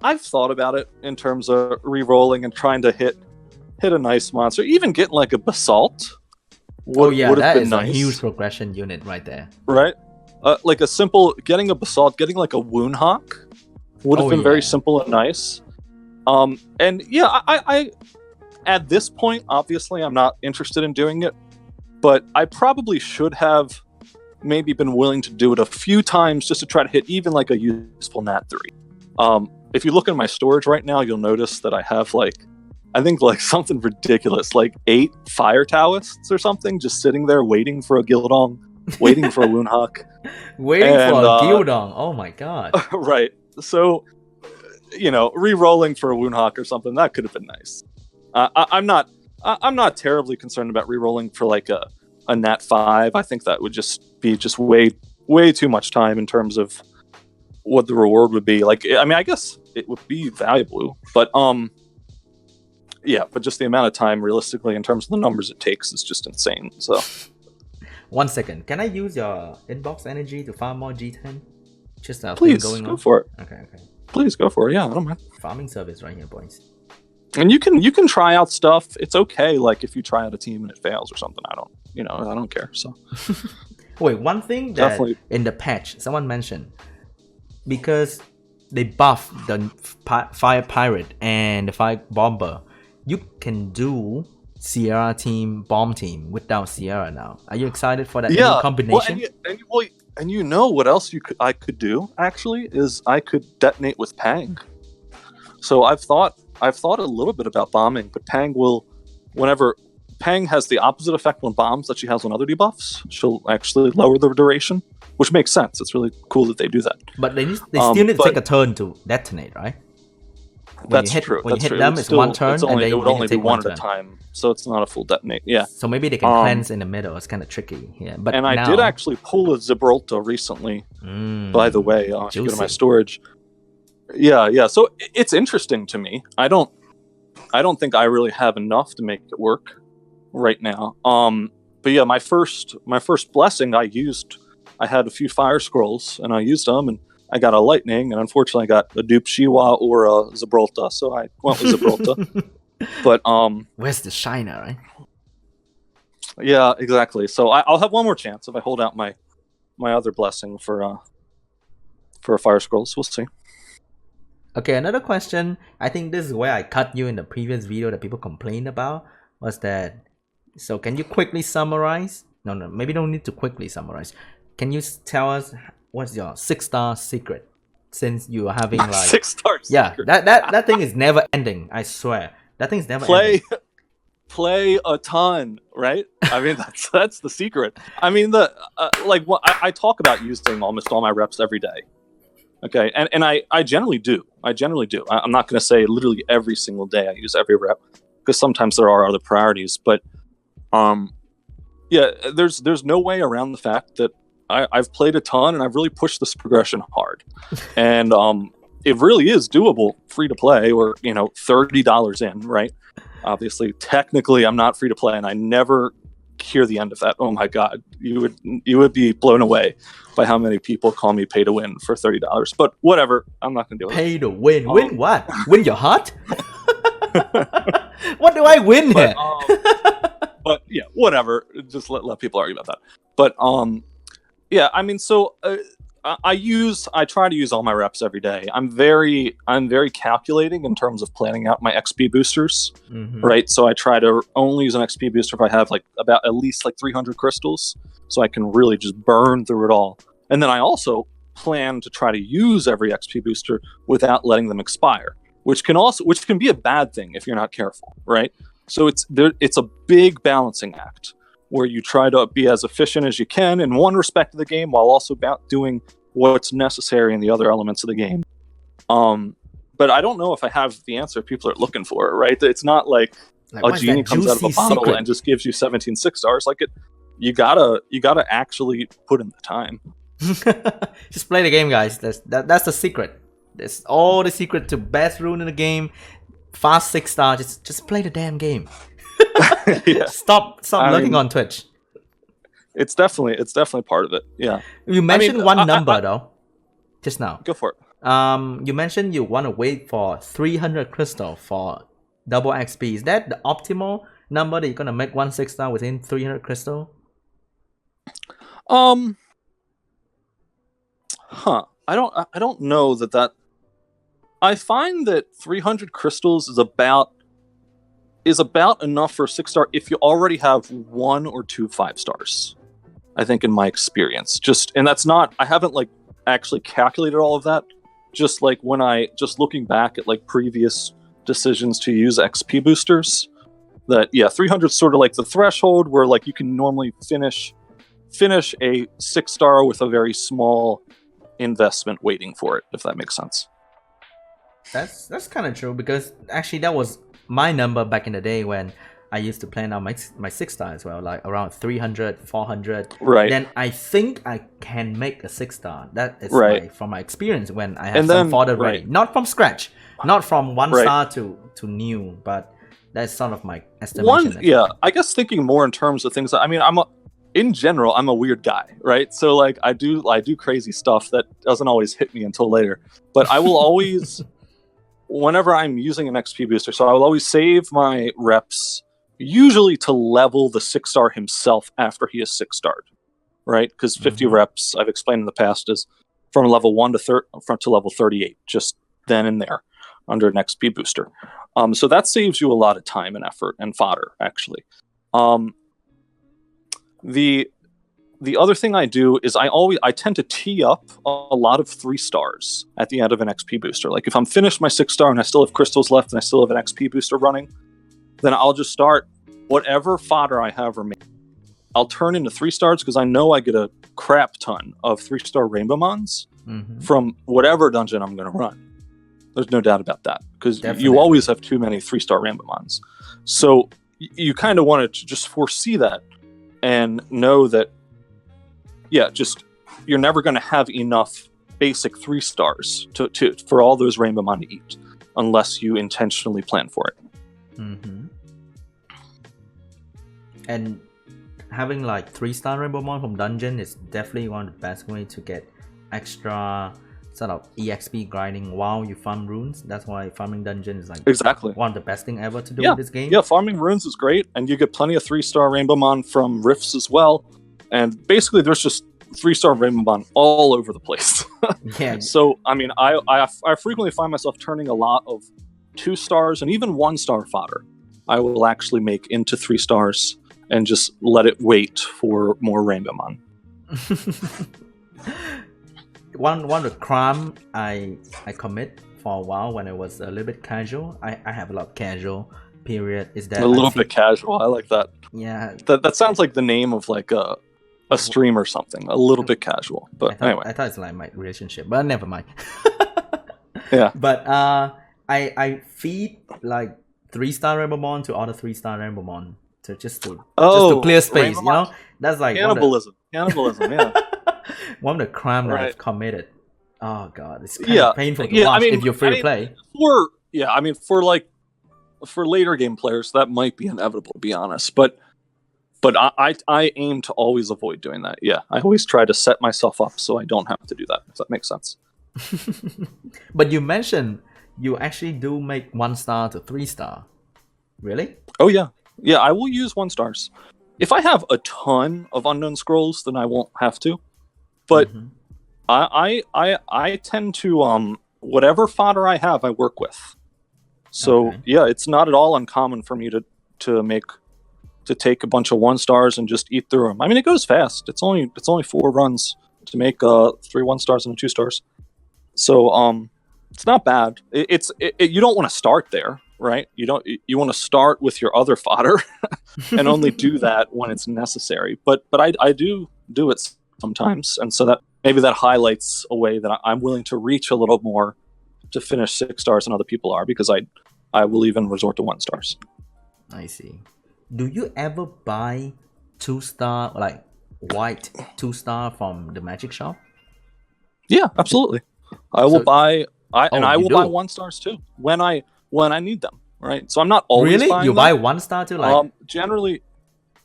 Speaker 2: I've thought about it in terms of re-rolling and trying to hit a nice monster, even getting like a basalt.
Speaker 1: That is nice. A huge progression unit right there.
Speaker 2: Right, like a simple getting a basalt, getting like a wound hawk would have been very simple and nice. And I at this point, obviously, I'm not interested in doing it, but I probably should have maybe been willing to do it a few times just to try to hit even like a useful Nat 3. If you look at my storage right now, you'll notice that I have I think something ridiculous, like 8 Fire Taoists or something, just sitting there waiting for a Gildong, waiting for a Woundhawk.
Speaker 1: Waiting for a Gildong, oh my god.
Speaker 2: Right, so, re-rolling for a Woundhawk or something, that could have been nice. I'm not terribly concerned about re-rolling for like a Nat 5. I think that would just be way too much time in terms of what the reward would be. Like, I mean, I guess it would be valuable, but but just the amount of time realistically in terms of the numbers it takes is just insane. So
Speaker 1: 1 second, can I use your inbox energy to farm more G10? Just a
Speaker 2: please
Speaker 1: thing going
Speaker 2: go
Speaker 1: on?
Speaker 2: for it.
Speaker 1: Okay.
Speaker 2: Please go for it. Yeah, I don't mind.
Speaker 1: Farming service right here, boys.
Speaker 2: And you can try out stuff. It's okay. Like if you try out a team and it fails or something, I don't care. So
Speaker 1: wait, one thing that definitely in the patch someone mentioned, because they buffed the Fire Pirate and the Fire Bomber, you can do Sierra team, Bomb team without Sierra now. Are you excited for that new combination?
Speaker 2: And you know what else I could do actually is I could detonate with Pang. So I've thought a little bit about bombing, but Pang will whenever Pang has the opposite effect when bombs that she has on other debuffs, she'll actually lower the duration, which makes sense. It's really cool that they do that.
Speaker 1: But they still need to take a turn to detonate, right?
Speaker 2: That's true.
Speaker 1: When you hit
Speaker 2: true.
Speaker 1: them, it's one turn,
Speaker 2: and
Speaker 1: it
Speaker 2: would only be one at a
Speaker 1: turn.
Speaker 2: time, so it's not a full detonate. Yeah.
Speaker 1: So maybe they can cleanse in the middle. It's kind of tricky. Yeah. But
Speaker 2: and I did actually pull a Gibraltar recently. By the way, I should go to my storage. Yeah. So it's interesting to me. I don't think I really have enough to make it work right now. But yeah, my first blessing, I had a few fire scrolls and I used them, and I got a lightning, and unfortunately I got a dupe Shiwa or a Gibraltar, so I went with Gibraltar. But
Speaker 1: where's the shiner, right?
Speaker 2: Yeah, exactly. So I'll have one more chance if I hold out my other blessing for a fire scroll. So we'll see.
Speaker 1: Okay, another question. I think this is where I cut you in the previous video that people complained about, was that, so can you quickly summarize? No, maybe don't need to quickly summarize. Can you tell us what's your 6-star secret? Since you are having like
Speaker 2: 6-star
Speaker 1: secret. Yeah, that thing is never ending, I swear. That thing's never ending.
Speaker 2: Play a ton, right? I mean, that's the secret. I mean, I talk about using almost all my reps every day. Okay, and I generally do. I'm not going to say literally every single day I use every rep, because sometimes there are other priorities. But yeah, there's no way around the fact that I've played a ton and I've really pushed this progression hard, and it really is doable free to play, or $30 in, right? Obviously, technically, I'm not free to play, and I never hear the end of that. Oh my god, you would be blown away by how many people call me pay to win for $30. But whatever, I'm not gonna do it.
Speaker 1: Pay to win. Win what? Win your heart? What do I win here?
Speaker 2: But yeah, whatever. Just let people argue about that. But yeah, I mean, so I try to use all my reps every day. I'm very calculating in terms of planning out my XP boosters, right? So I try to only use an XP booster if I have at least 300 crystals, so I can really just burn through it all. And then I also plan to try to use every XP booster without letting them expire, which can be a bad thing if you're not careful, right? So it's a big balancing act, where you try to be as efficient as you can in one respect of the game, while also doing what's necessary in the other elements of the game. But I don't know if I have the answer people are looking for, right? It's not like a genie comes out of a bottle secret and just gives you 17 6-stars. You gotta actually put in the time.
Speaker 1: Just play the game, guys. That's the secret. That's all the secret to best rune in the game. Fast 6-star. Just play the damn game. Yeah. Stop looking on Twitch.
Speaker 2: It's definitely part of it. Yeah.
Speaker 1: You mentioned one number though, just now.
Speaker 2: Go for it.
Speaker 1: You mentioned you want to wait for 300 crystal for double XP. Is that the optimal number that you're gonna make 1 6-star within 300 crystal?
Speaker 2: I don't know that. I find that 300 crystals is about enough for 6-star if you already have 1 or 2 5-stars. I think in my experience, and that's not, I haven't actually calculated all of that. Just looking back at previous decisions to use XP boosters, that 300 is sort of the threshold where you can normally finish a 6-star with a very small investment waiting for it, if that makes sense.
Speaker 1: That's kind of true, because actually that was my number back in the day when I used to plan out my 6-star as well, around 300, 400.
Speaker 2: Right.
Speaker 1: Then I think I can make a 6-star. That is from my experience when I have
Speaker 2: and
Speaker 1: some
Speaker 2: then,
Speaker 1: fodder ready. Not from scratch, not from 1 star to new, but that's sort of my estimation.
Speaker 2: I guess thinking more in terms of things that, I mean, in general, I'm a weird guy, right? So I do crazy stuff that doesn't always hit me until later. But I will always, whenever I'm using an XP booster, so I will always save my reps, usually to level the 6-star himself after he is 6-starred, right? Because 50 reps, I've explained in the past, is from level 1 to level 38, just then and there, under an XP booster. So that saves you a lot of time and effort and fodder, actually. The other thing I do is I tend to tee up a lot of 3-stars at the end of an XP booster. Like if I'm finished my 6-star and I still have crystals left and I still have an XP booster running, then I'll just start whatever fodder I have remaining, I'll turn into 3-stars because I know I get a crap ton of 3-star Rainbow Mons from whatever dungeon I'm going to run. There's no doubt about that, because you always have too many 3-star Rainbow Mons. So you kind of want to just foresee that and know that, just you're never going to have enough basic 3-stars for all those Rainbow Mon to eat, unless you intentionally plan for it.
Speaker 1: And having like 3-star Rainbow Mon from dungeon is definitely one of the best way to get extra sort of EXP grinding while you farm runes. That's why farming dungeon is like one of the best thing ever to do in this game.
Speaker 2: Yeah, farming runes is great, and you get plenty of 3-star Rainbow Mon from rifts as well. And basically, there's just 3-star Rainbow Mon all over the place. So I mean, I frequently find myself turning a lot of 2-stars and even 1-star fodder. I will actually make into 3-stars and just let it wait for more Rainbow Mon.
Speaker 1: One of the crime I commit for a while when I was a little bit casual. I have a lot of casual period. Is that
Speaker 2: a little bit casual? I like that.
Speaker 1: Yeah,
Speaker 2: that sounds like the name of like a stream or something. A little bit casual, but anyway.
Speaker 1: I thought it's like my relationship, but never mind.
Speaker 2: Yeah.
Speaker 1: But I feed like 3-star Rainbow Mon to other 3-star Rainbow Mon just to clear space. You know, that's like
Speaker 2: cannibalism. Yeah.
Speaker 1: One of the crime that I've committed. Oh god, it's kind of painful to watch if you're free to play.
Speaker 2: For later game players, that might be inevitable, to be honest. But I aim to always avoid doing that. Yeah, I always try to set myself up so I don't have to do that. If that makes sense.
Speaker 1: But you mentioned you actually do make 1-star to 3-star. Really?
Speaker 2: Oh yeah. I will use 1-stars. If I have a ton of unknown scrolls, then I won't have to. But I tend to whatever fodder I have, I work with. So it's not at all uncommon for me to take a bunch of 1-stars and just eat through them. I mean, it goes fast. It's only 4 runs to make 3 1-stars and 2-stars. So it's not bad. You don't want to start there, right? You want to start with your other fodder and only do that when it's necessary. But I do it sometimes, and so that maybe that highlights a way that I'm willing to reach a little more to finish 6-stars than other people are, because I will even resort to 1-stars.
Speaker 1: I see. Do you ever buy 2-star, like white 2-star from the magic shop?
Speaker 2: Yeah, absolutely. I will buy 1-stars too when I need them. Right. So I'm not always buying them.
Speaker 1: Buy 1-star too, like
Speaker 2: generally.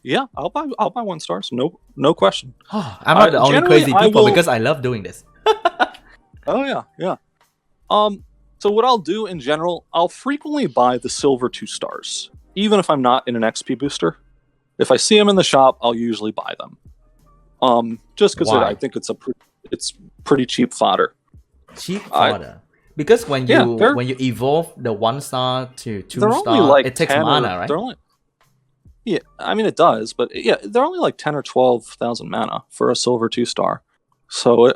Speaker 2: Yeah, I'll buy 1-stars. No question.
Speaker 1: I'm not the only crazy people because I love doing this.
Speaker 2: Oh yeah. So what I'll do in general, I'll frequently buy the silver 2-stars, even if I'm not in an XP booster. If I see them in the shop, I'll usually buy them. Just because I think it's pretty cheap fodder.
Speaker 1: Cheap fodder. Because when you evolve the 1-star to 2-star,
Speaker 2: like
Speaker 1: it takes mana, right?
Speaker 2: Yeah, I mean it does, but yeah, they're only like 10 or 12,000 mana for a silver 2-star. So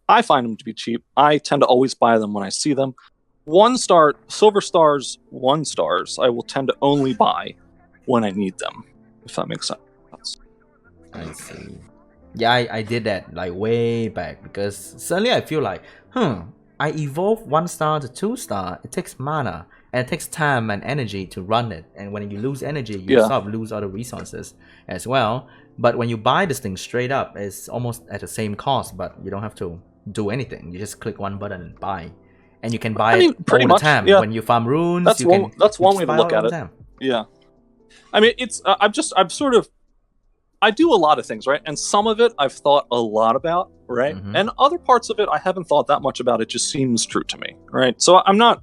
Speaker 2: I find them to be cheap. I tend to always buy them when I see them. 1-star, silver stars, 1-stars, I will tend to only buy when I need them, if that makes sense.
Speaker 1: I see. Yeah, I did that like way back, because suddenly I feel like, I evolve 1-star to 2-star, it takes mana, and it takes time and energy to run it. And when you lose energy, you sort of lose other resources as well. But when you buy this thing straight up, it's almost at the same cost, but you don't have to do anything. You just click one button and buy. And you can buy it all the time. Yeah. When you farm runes,
Speaker 2: that's one way to look at it. Yeah. I mean, I do a lot of things, right? And some of it I've thought a lot about, right? And other parts of it I haven't thought that much about. It just seems true to me, right? So I'm not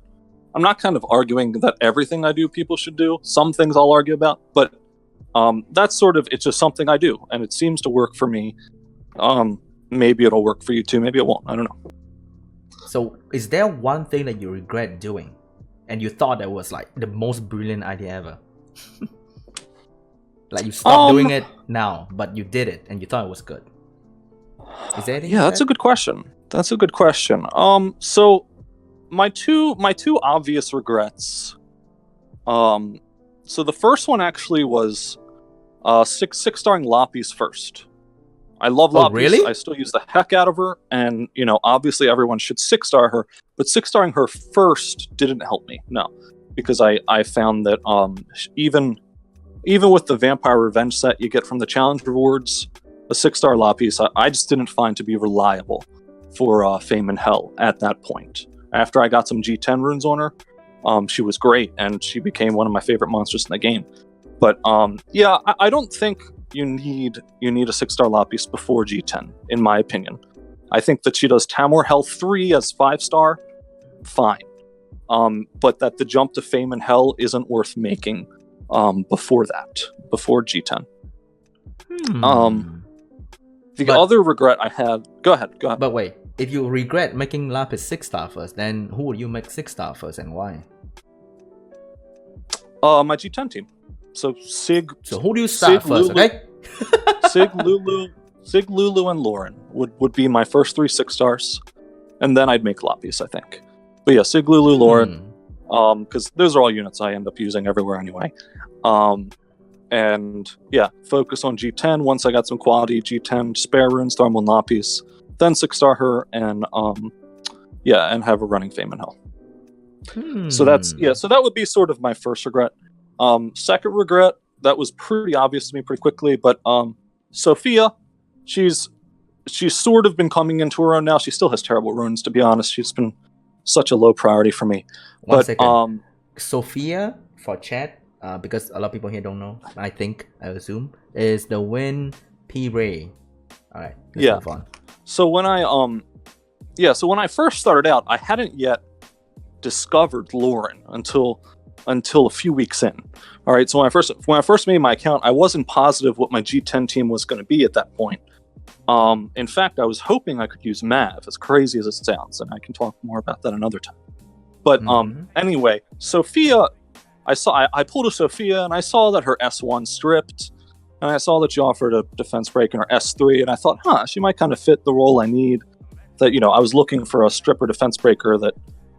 Speaker 2: kind of arguing that everything I do people should do. Some things I'll argue about, but that's it's just something I do, and it seems to work for me. Maybe it'll work for you too. Maybe it won't. I don't know.
Speaker 1: So is there one thing that you regret doing, and you thought that was like the most brilliant idea ever? Like you stopped doing it now, but you did it and you thought it was good. Is there anything?
Speaker 2: Yeah, that's a good question. So my two obvious regrets. So the first one actually was six-starring Lapis first. I love Lapis.
Speaker 1: Really?
Speaker 2: I still use the heck out of her, and obviously everyone should 6-star her. But 6-starring her first didn't help me. No, because I found that even with the Vampire Revenge set you get from the challenge rewards, a 6-star Lapis I just didn't find to be reliable for Fame and Hell at that point. After I got some G10 runes on her, she was great, and she became one of my favorite monsters in the game. But I don't think you need a 6-star Lapis before G10, in my opinion. I think that she does Tamor Hell 3 as 5-star, fine. But that the jump to Fame and Hell isn't worth making before G10. The other regret I had... Go ahead.
Speaker 1: But wait, if you regret making Lapis 6-star first, then who would you make 6-star first and why?
Speaker 2: My G10 team. So Sig.
Speaker 1: So who do you start first,
Speaker 2: Lulu,
Speaker 1: okay?
Speaker 2: Sig, Lulu, and Lauren would be my first 3 6-stars, and then I'd make Lapis, I think. But yeah, Sig, Lulu, Lauren, because those are all units I end up using everywhere anyway. And yeah, focus on G10. Once I got some quality G10 spare runes, throw them on Lapis, then 6-star her, and and have a running Fame and Hell. So that would be sort of my first regret. Second regret, that was pretty obvious to me pretty quickly, but Sophia, she's sort of been coming into her own now. She still has terrible runes, to be honest. She's been such a low priority for me.
Speaker 1: One second. Sophia, for chat, because a lot of people here don't know, I assume, is the Win P-Ray. Alright, let's move on.
Speaker 2: So when I first started out, I hadn't yet discovered Lauren until a few weeks in. All right, so when I first made my account, I wasn't positive what my G10 team was going to be at that point. In fact, I was hoping I could use Mav, as crazy as it sounds, and I can talk more about that another time. But anyway, Sophia, I pulled a Sophia, and I saw that her S1 stripped, and I saw that she offered a defense break in her S3, and I thought, she might kind of fit the role I need. That I was looking for a stripper defense breaker that,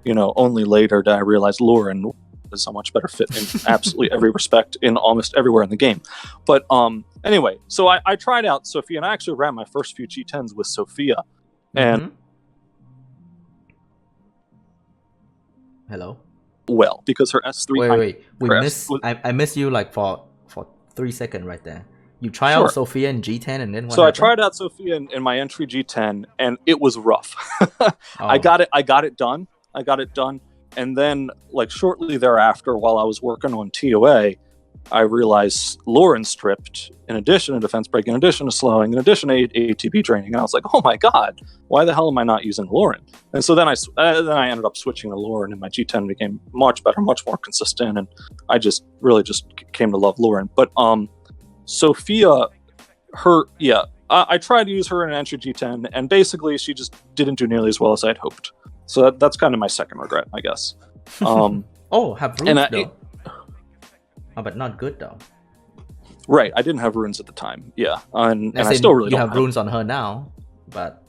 Speaker 2: only later did I realize Lauren is a much better fit in absolutely every respect in almost everywhere in the game. But anyway, so I tried out Sophia, and I actually ran my first few G10s with Sophia. And
Speaker 1: hello?
Speaker 2: Well, because her S3...
Speaker 1: Wait. I missed you like for 3 seconds right there. You try out Sophia in G10 and then what
Speaker 2: So
Speaker 1: happened?
Speaker 2: I tried out Sophia in my entry G10, and it was rough. I got it done. And then, like, shortly thereafter, while I was working on ToA, I realized Lauren stripped, in addition to defense break, in addition to slowing, in addition to ATB draining. And I was like, oh my god, why the hell am I not using Lauren? And so then I ended up switching to Lauren, and my G10 became much better, much more consistent, and I just really came to love Lauren. But Sophia, I tried to use her in an entry G10, and basically she just didn't do nearly as well as I'd hoped. So that's kind of my second regret, I guess.
Speaker 1: Have runes though. But not good though.
Speaker 2: Right, I didn't have runes at the time. Yeah, and I still really don't
Speaker 1: have runes on her now, but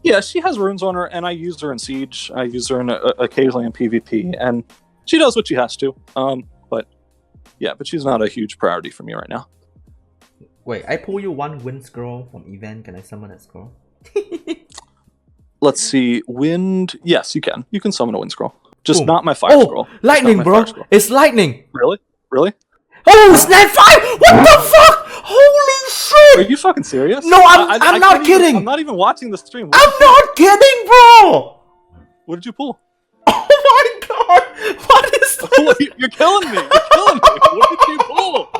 Speaker 2: yeah, she has runes on her, and I use her in Siege. I use her occasionally in PvP, and she does what she has to. But she's not a huge priority for me right now.
Speaker 1: Wait, I pull you one wind scroll from event. Can I summon that scroll?
Speaker 2: Let's see, wind. Yes, you can. You can summon a wind scroll. Just not my fire scroll.
Speaker 1: Lightning, bro! It's lightning!
Speaker 2: Really?
Speaker 1: Oh, snap fire! What the fuck? Holy shit!
Speaker 2: Are you fucking serious?
Speaker 1: No, I'm not kidding!
Speaker 2: I'm not even watching the stream.
Speaker 1: I'm not kidding, bro!
Speaker 2: What did you pull?
Speaker 1: Oh my god! What is this?
Speaker 2: You're killing me! What did you pull?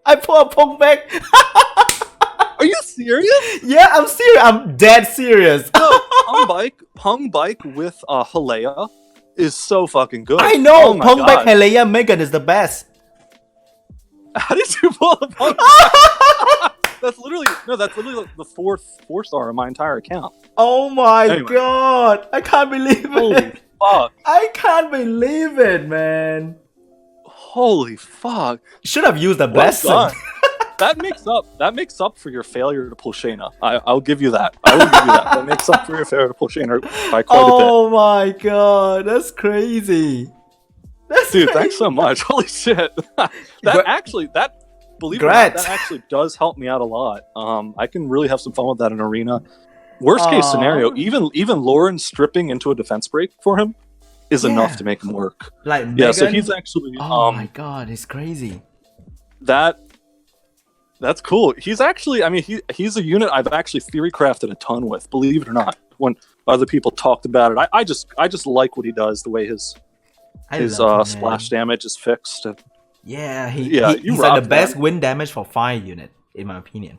Speaker 1: I pulled a poke back.
Speaker 2: Are you serious?
Speaker 1: Yeah, I'm serious. I'm dead serious.
Speaker 2: No, Hung Bike with Hellea is so fucking good.
Speaker 1: I know. Hung Bike Hellea Megan is the best.
Speaker 2: How did you pull a Punk Bike? That's literally like the fourth 4-star in my entire account.
Speaker 1: Oh my god! I can't believe it.
Speaker 2: Holy fuck!
Speaker 1: I can't believe it, man.
Speaker 2: Holy fuck!
Speaker 1: Should have used the blessing.
Speaker 2: That makes up for your failure to pull Shayna. I'll give you that. I will give you that. That makes up for your failure to pull Shayna by quite a bit.
Speaker 1: Oh my god, that's crazy. That's
Speaker 2: Dude, thanks so much. Holy shit. Believe it or not, that actually does help me out a lot. I can really have some fun with that in arena. Worst case scenario, even Lauren stripping into a defense break for him is enough to make him work.
Speaker 1: Like
Speaker 2: Megan, so he's actually
Speaker 1: my god, it's crazy.
Speaker 2: That's cool. He's actually, I mean, he's a unit I've actually theory crafted a ton with, believe it or not. When other people talked about it, I just like what he does, the way his splash damage is fixed.
Speaker 1: He's like the best win damage for fire unit, in my opinion.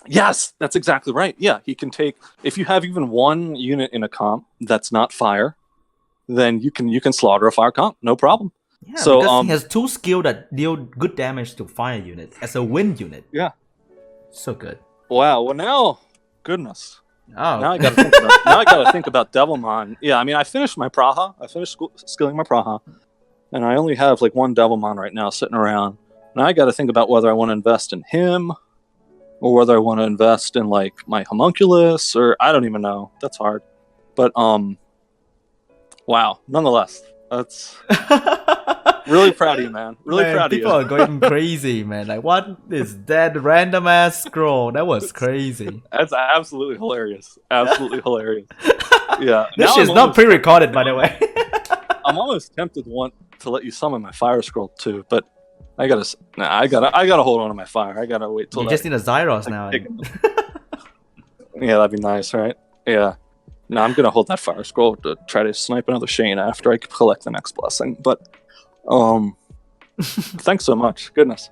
Speaker 2: Yes, that's exactly right. Yeah, he can take, if you have even one unit in a comp that's not fire, then you can slaughter a fire comp, no problem.
Speaker 1: Yeah, so because he has 2 skills that deal good damage to fire unit as a wind unit.
Speaker 2: Yeah,
Speaker 1: so good.
Speaker 2: Wow. Well, now, goodness.
Speaker 1: Oh,
Speaker 2: now I gotta think about Devilmon. Yeah, I mean, I finished my Praha. I finished skilling my Praha, and I only have like one Devilmon right now sitting around. Now I got to think about whether I want to invest in him, or whether I want to invest in like my homunculus, or I don't even know. That's hard. But wow. Nonetheless, that's really proud of you, man. Really proud of you.
Speaker 1: People are going crazy, man. Like, what is that random ass scroll? That was crazy.
Speaker 2: That's absolutely hilarious. Absolutely hilarious. Yeah.
Speaker 1: This shit's not pre-recorded, by the way.
Speaker 2: I'm almost tempted to let you summon my fire scroll too, but I gotta hold on to my fire. I gotta wait till
Speaker 1: you just need a Zyros now.
Speaker 2: Yeah, that'd be nice, right? Yeah. No, I'm gonna hold that fire scroll to try to snipe another Shane after I collect the next blessing. But thanks so much. Goodness.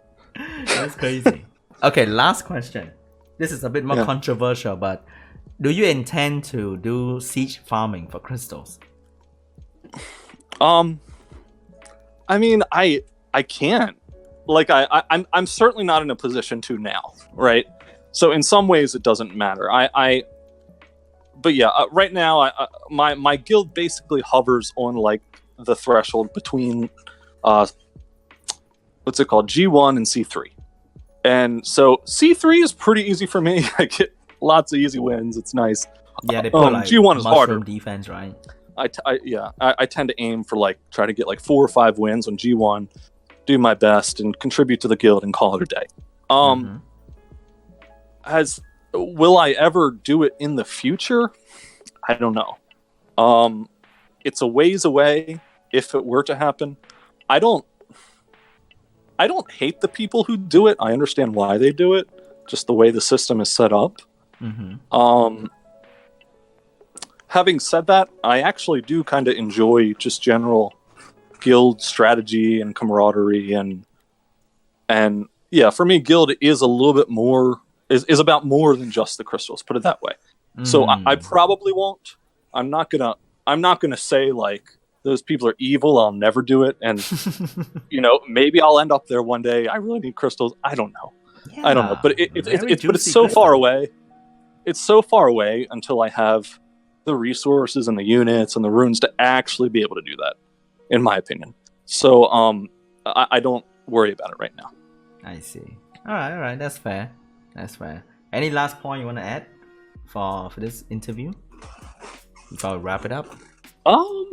Speaker 1: That's crazy. Okay, last question. This is a bit more controversial, but do you intend to do siege farming for crystals?
Speaker 2: I mean, I can't. Like I'm certainly not in a position to now, right? So in some ways it doesn't matter. But yeah, right now my guild basically hovers on like the threshold between what's it called, G1 and C3, and so C3 is pretty easy for me. I get lots of easy wins. It's nice.
Speaker 1: Yeah, they put like
Speaker 2: G1 is harder
Speaker 1: defense, right?
Speaker 2: I tend to aim for like try to get like 4 or 5 wins on G1, do my best, and contribute to the guild and call it a day. Will I ever do it in the future? I don't know. It's a ways away if it were to happen. I don't hate the people who do it. I understand why they do it, just the way the system is set up. Having said that, I actually do kind of enjoy just general guild strategy and camaraderie, and yeah, for me, guild is a little bit more is about more than just the crystals. Put it that way. So I probably won't. I'm not gonna say like those people are evil. I'll never do it, and maybe I'll end up there one day. I really need crystals. I don't know. Yeah, I don't know, but it's so far away. It's so far away until I have the resources and the units and the runes to actually be able to do that, in my opinion. So I don't worry about it right now.
Speaker 1: I see. All right, that's fair. Any last point you want to add for this interview before we wrap it up?
Speaker 2: I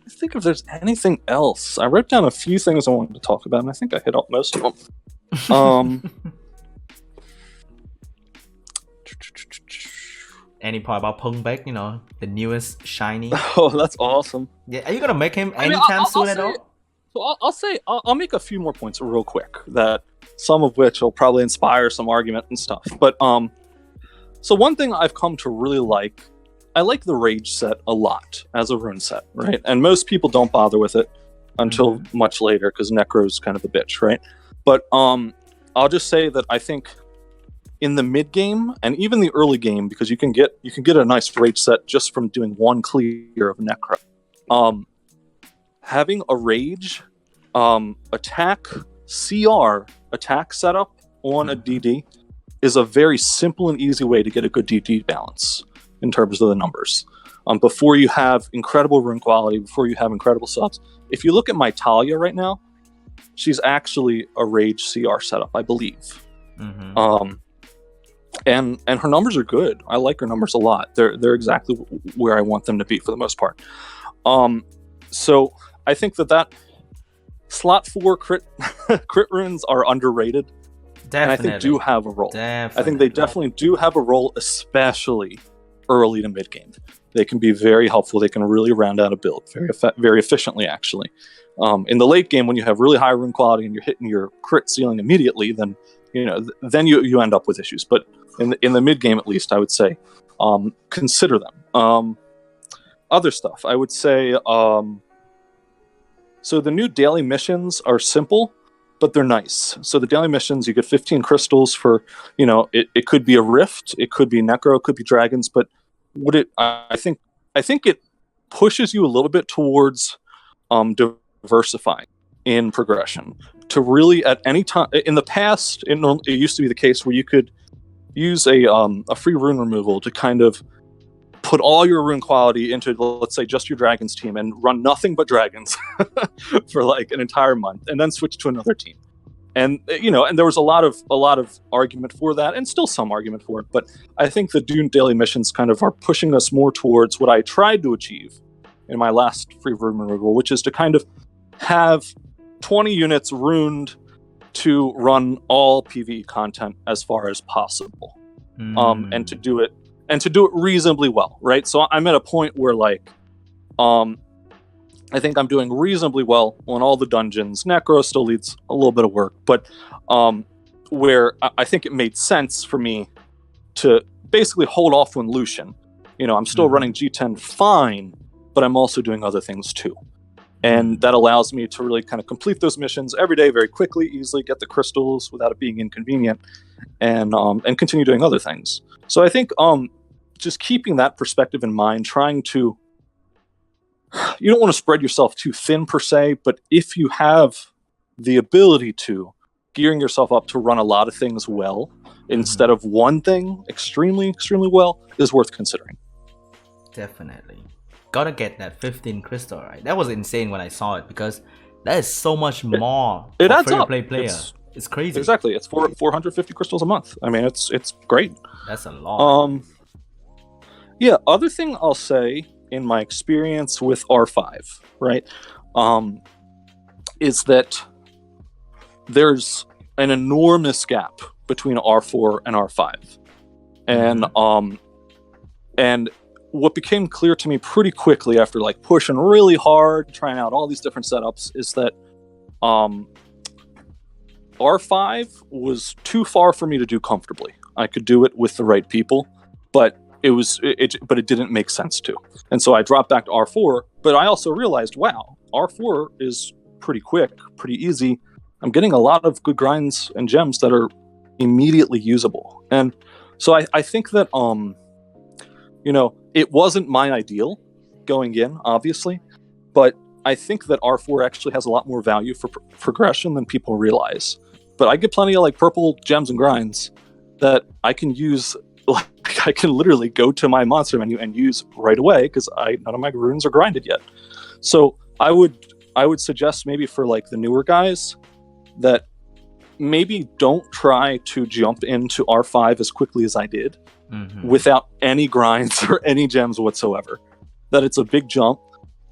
Speaker 2: think if there's anything else, I wrote down a few things I wanted to talk about, and I think I hit up most of them.
Speaker 1: Any part about Pungbek, the newest shiny?
Speaker 2: Oh, that's awesome.
Speaker 1: Yeah, are you gonna make him anytime soon at all?
Speaker 2: So I'll make a few more points real quick, that some of which will probably inspire some argument and stuff. But so one thing I've come to really like, I like the Rage set a lot as a rune set, right? And most people don't bother with it until much later because Necro's kind of a bitch, right? But I'll just say that I think in the mid game and even the early game, because you can get a nice Rage set just from doing one clear of Necro. Having a Rage attack setup on a DD is a very simple and easy way to get a good DD balance in terms of the numbers. Before you have incredible rune quality, before you have incredible subs. If you look at my Talia right now, she's actually a Rage CR setup, I believe. And her numbers are good. I like her numbers a lot. They're exactly where I want them to be for the most part. So I think that slot 4 crit crit runes are underrated.
Speaker 1: Definitely.
Speaker 2: And I think do have a role.
Speaker 1: Definitely.
Speaker 2: I think they definitely do have a role, especially early to mid game. They can be very helpful. They can really round out a build very efficiently, actually. In the late game, when you have really high rune quality and you're hitting your crit ceiling immediately, then then you end up with issues. But in the mid game, at least, I would say consider them. Other stuff, I would say. So the new daily missions are simple, but they're nice. So the daily missions, you get 15 crystals for, it could be a rift, it could be necro, it could be dragons, but I think it pushes you a little bit towards diversifying in progression. To really, at any time in the past, it used to be the case where you could use a free rune removal to kind of put all your rune quality into, let's say, just your dragons team and run nothing but dragons for like an entire month, and then switch to another team. And and there was a lot of argument for that, and still some argument for it. But I think the Dune daily missions kind of are pushing us more towards what I tried to achieve in my last free rune removal, which is to kind of have 20 units runed to run all PvE content as far as possible, and to do it reasonably well, right? So I'm at a point where I think I'm doing reasonably well on all the dungeons. Necro still needs a little bit of work, but where I think it made sense for me to basically hold off on Lucian. I'm still running G10 fine, but I'm also doing other things too. And that allows me to really kind of complete those missions every day very quickly, easily get the crystals without it being inconvenient, and continue doing other things. So I think just keeping that perspective in mind, trying to, you don't want to spread yourself too thin per se, but if you have the ability to, gearing yourself up to run a lot of things well instead of one thing extremely, extremely well is worth considering.
Speaker 1: Definitely. Gotta get that 15 crystal, right? That was insane when I saw it, because that is so much more
Speaker 2: it
Speaker 1: for
Speaker 2: adds up.
Speaker 1: free-to-play player. It's crazy.
Speaker 2: Exactly. It's 450 crystals a month. I mean, it's great.
Speaker 1: That's a lot.
Speaker 2: Yeah, other thing I'll say in my experience with R5, right, is that there's an enormous gap between R4 and R5. And what became clear to me pretty quickly after pushing really hard, trying out all these different setups, is that R5 was too far for me to do comfortably. I could do it with the right people, but it didn't make sense to. And so I dropped back to R4, but I also realized, wow, R4 is pretty quick, pretty easy. I'm getting a lot of good grinds and gems that are immediately usable. And so I think that it wasn't my ideal going in, obviously, but I think that R4 actually has a lot more value for progression than people realize. But I get plenty of purple gems and grinds that I can use. I can literally go to my monster menu and use right away because none of my runes are grinded yet. So I would suggest maybe for the newer guys that maybe don't try to jump into R5 as quickly as I did without any grinds or any gems whatsoever. That it's a big jump,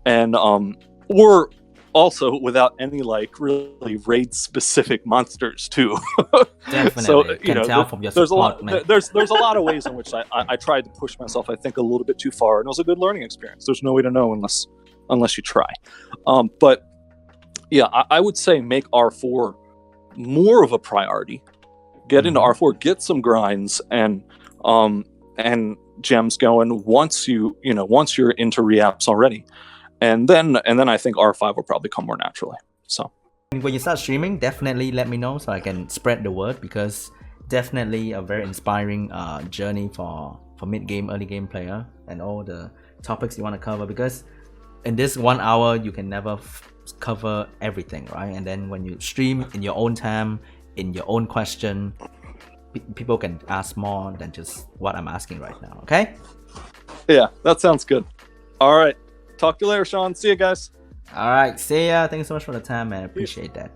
Speaker 2: and or also without any really raid specific monsters too.
Speaker 1: Definitely.
Speaker 2: So
Speaker 1: can tell from your
Speaker 2: there's
Speaker 1: support,
Speaker 2: there's a lot of ways in which I tried to push myself, I think, a little bit too far, and it was a good learning experience. There's no way to know unless you try. But yeah, I would say make R4 more of a priority. Get into R4, get some grinds and gems going once you're into reapps already. And then I think R5 will probably come more naturally. So
Speaker 1: when you start streaming, definitely let me know so I can spread the word, because definitely a very inspiring journey for mid-game, early game player, and all the topics you want to cover, because in this 1 hour you can never cover everything, right? And then when you stream in your own time, in your own question, people can ask more than just what I'm asking right now. Okay?
Speaker 2: Yeah, that sounds good. All right. Talk to you later, Sean. See you guys.
Speaker 1: All right. See ya. Thanks so much for the time, man. I appreciate that.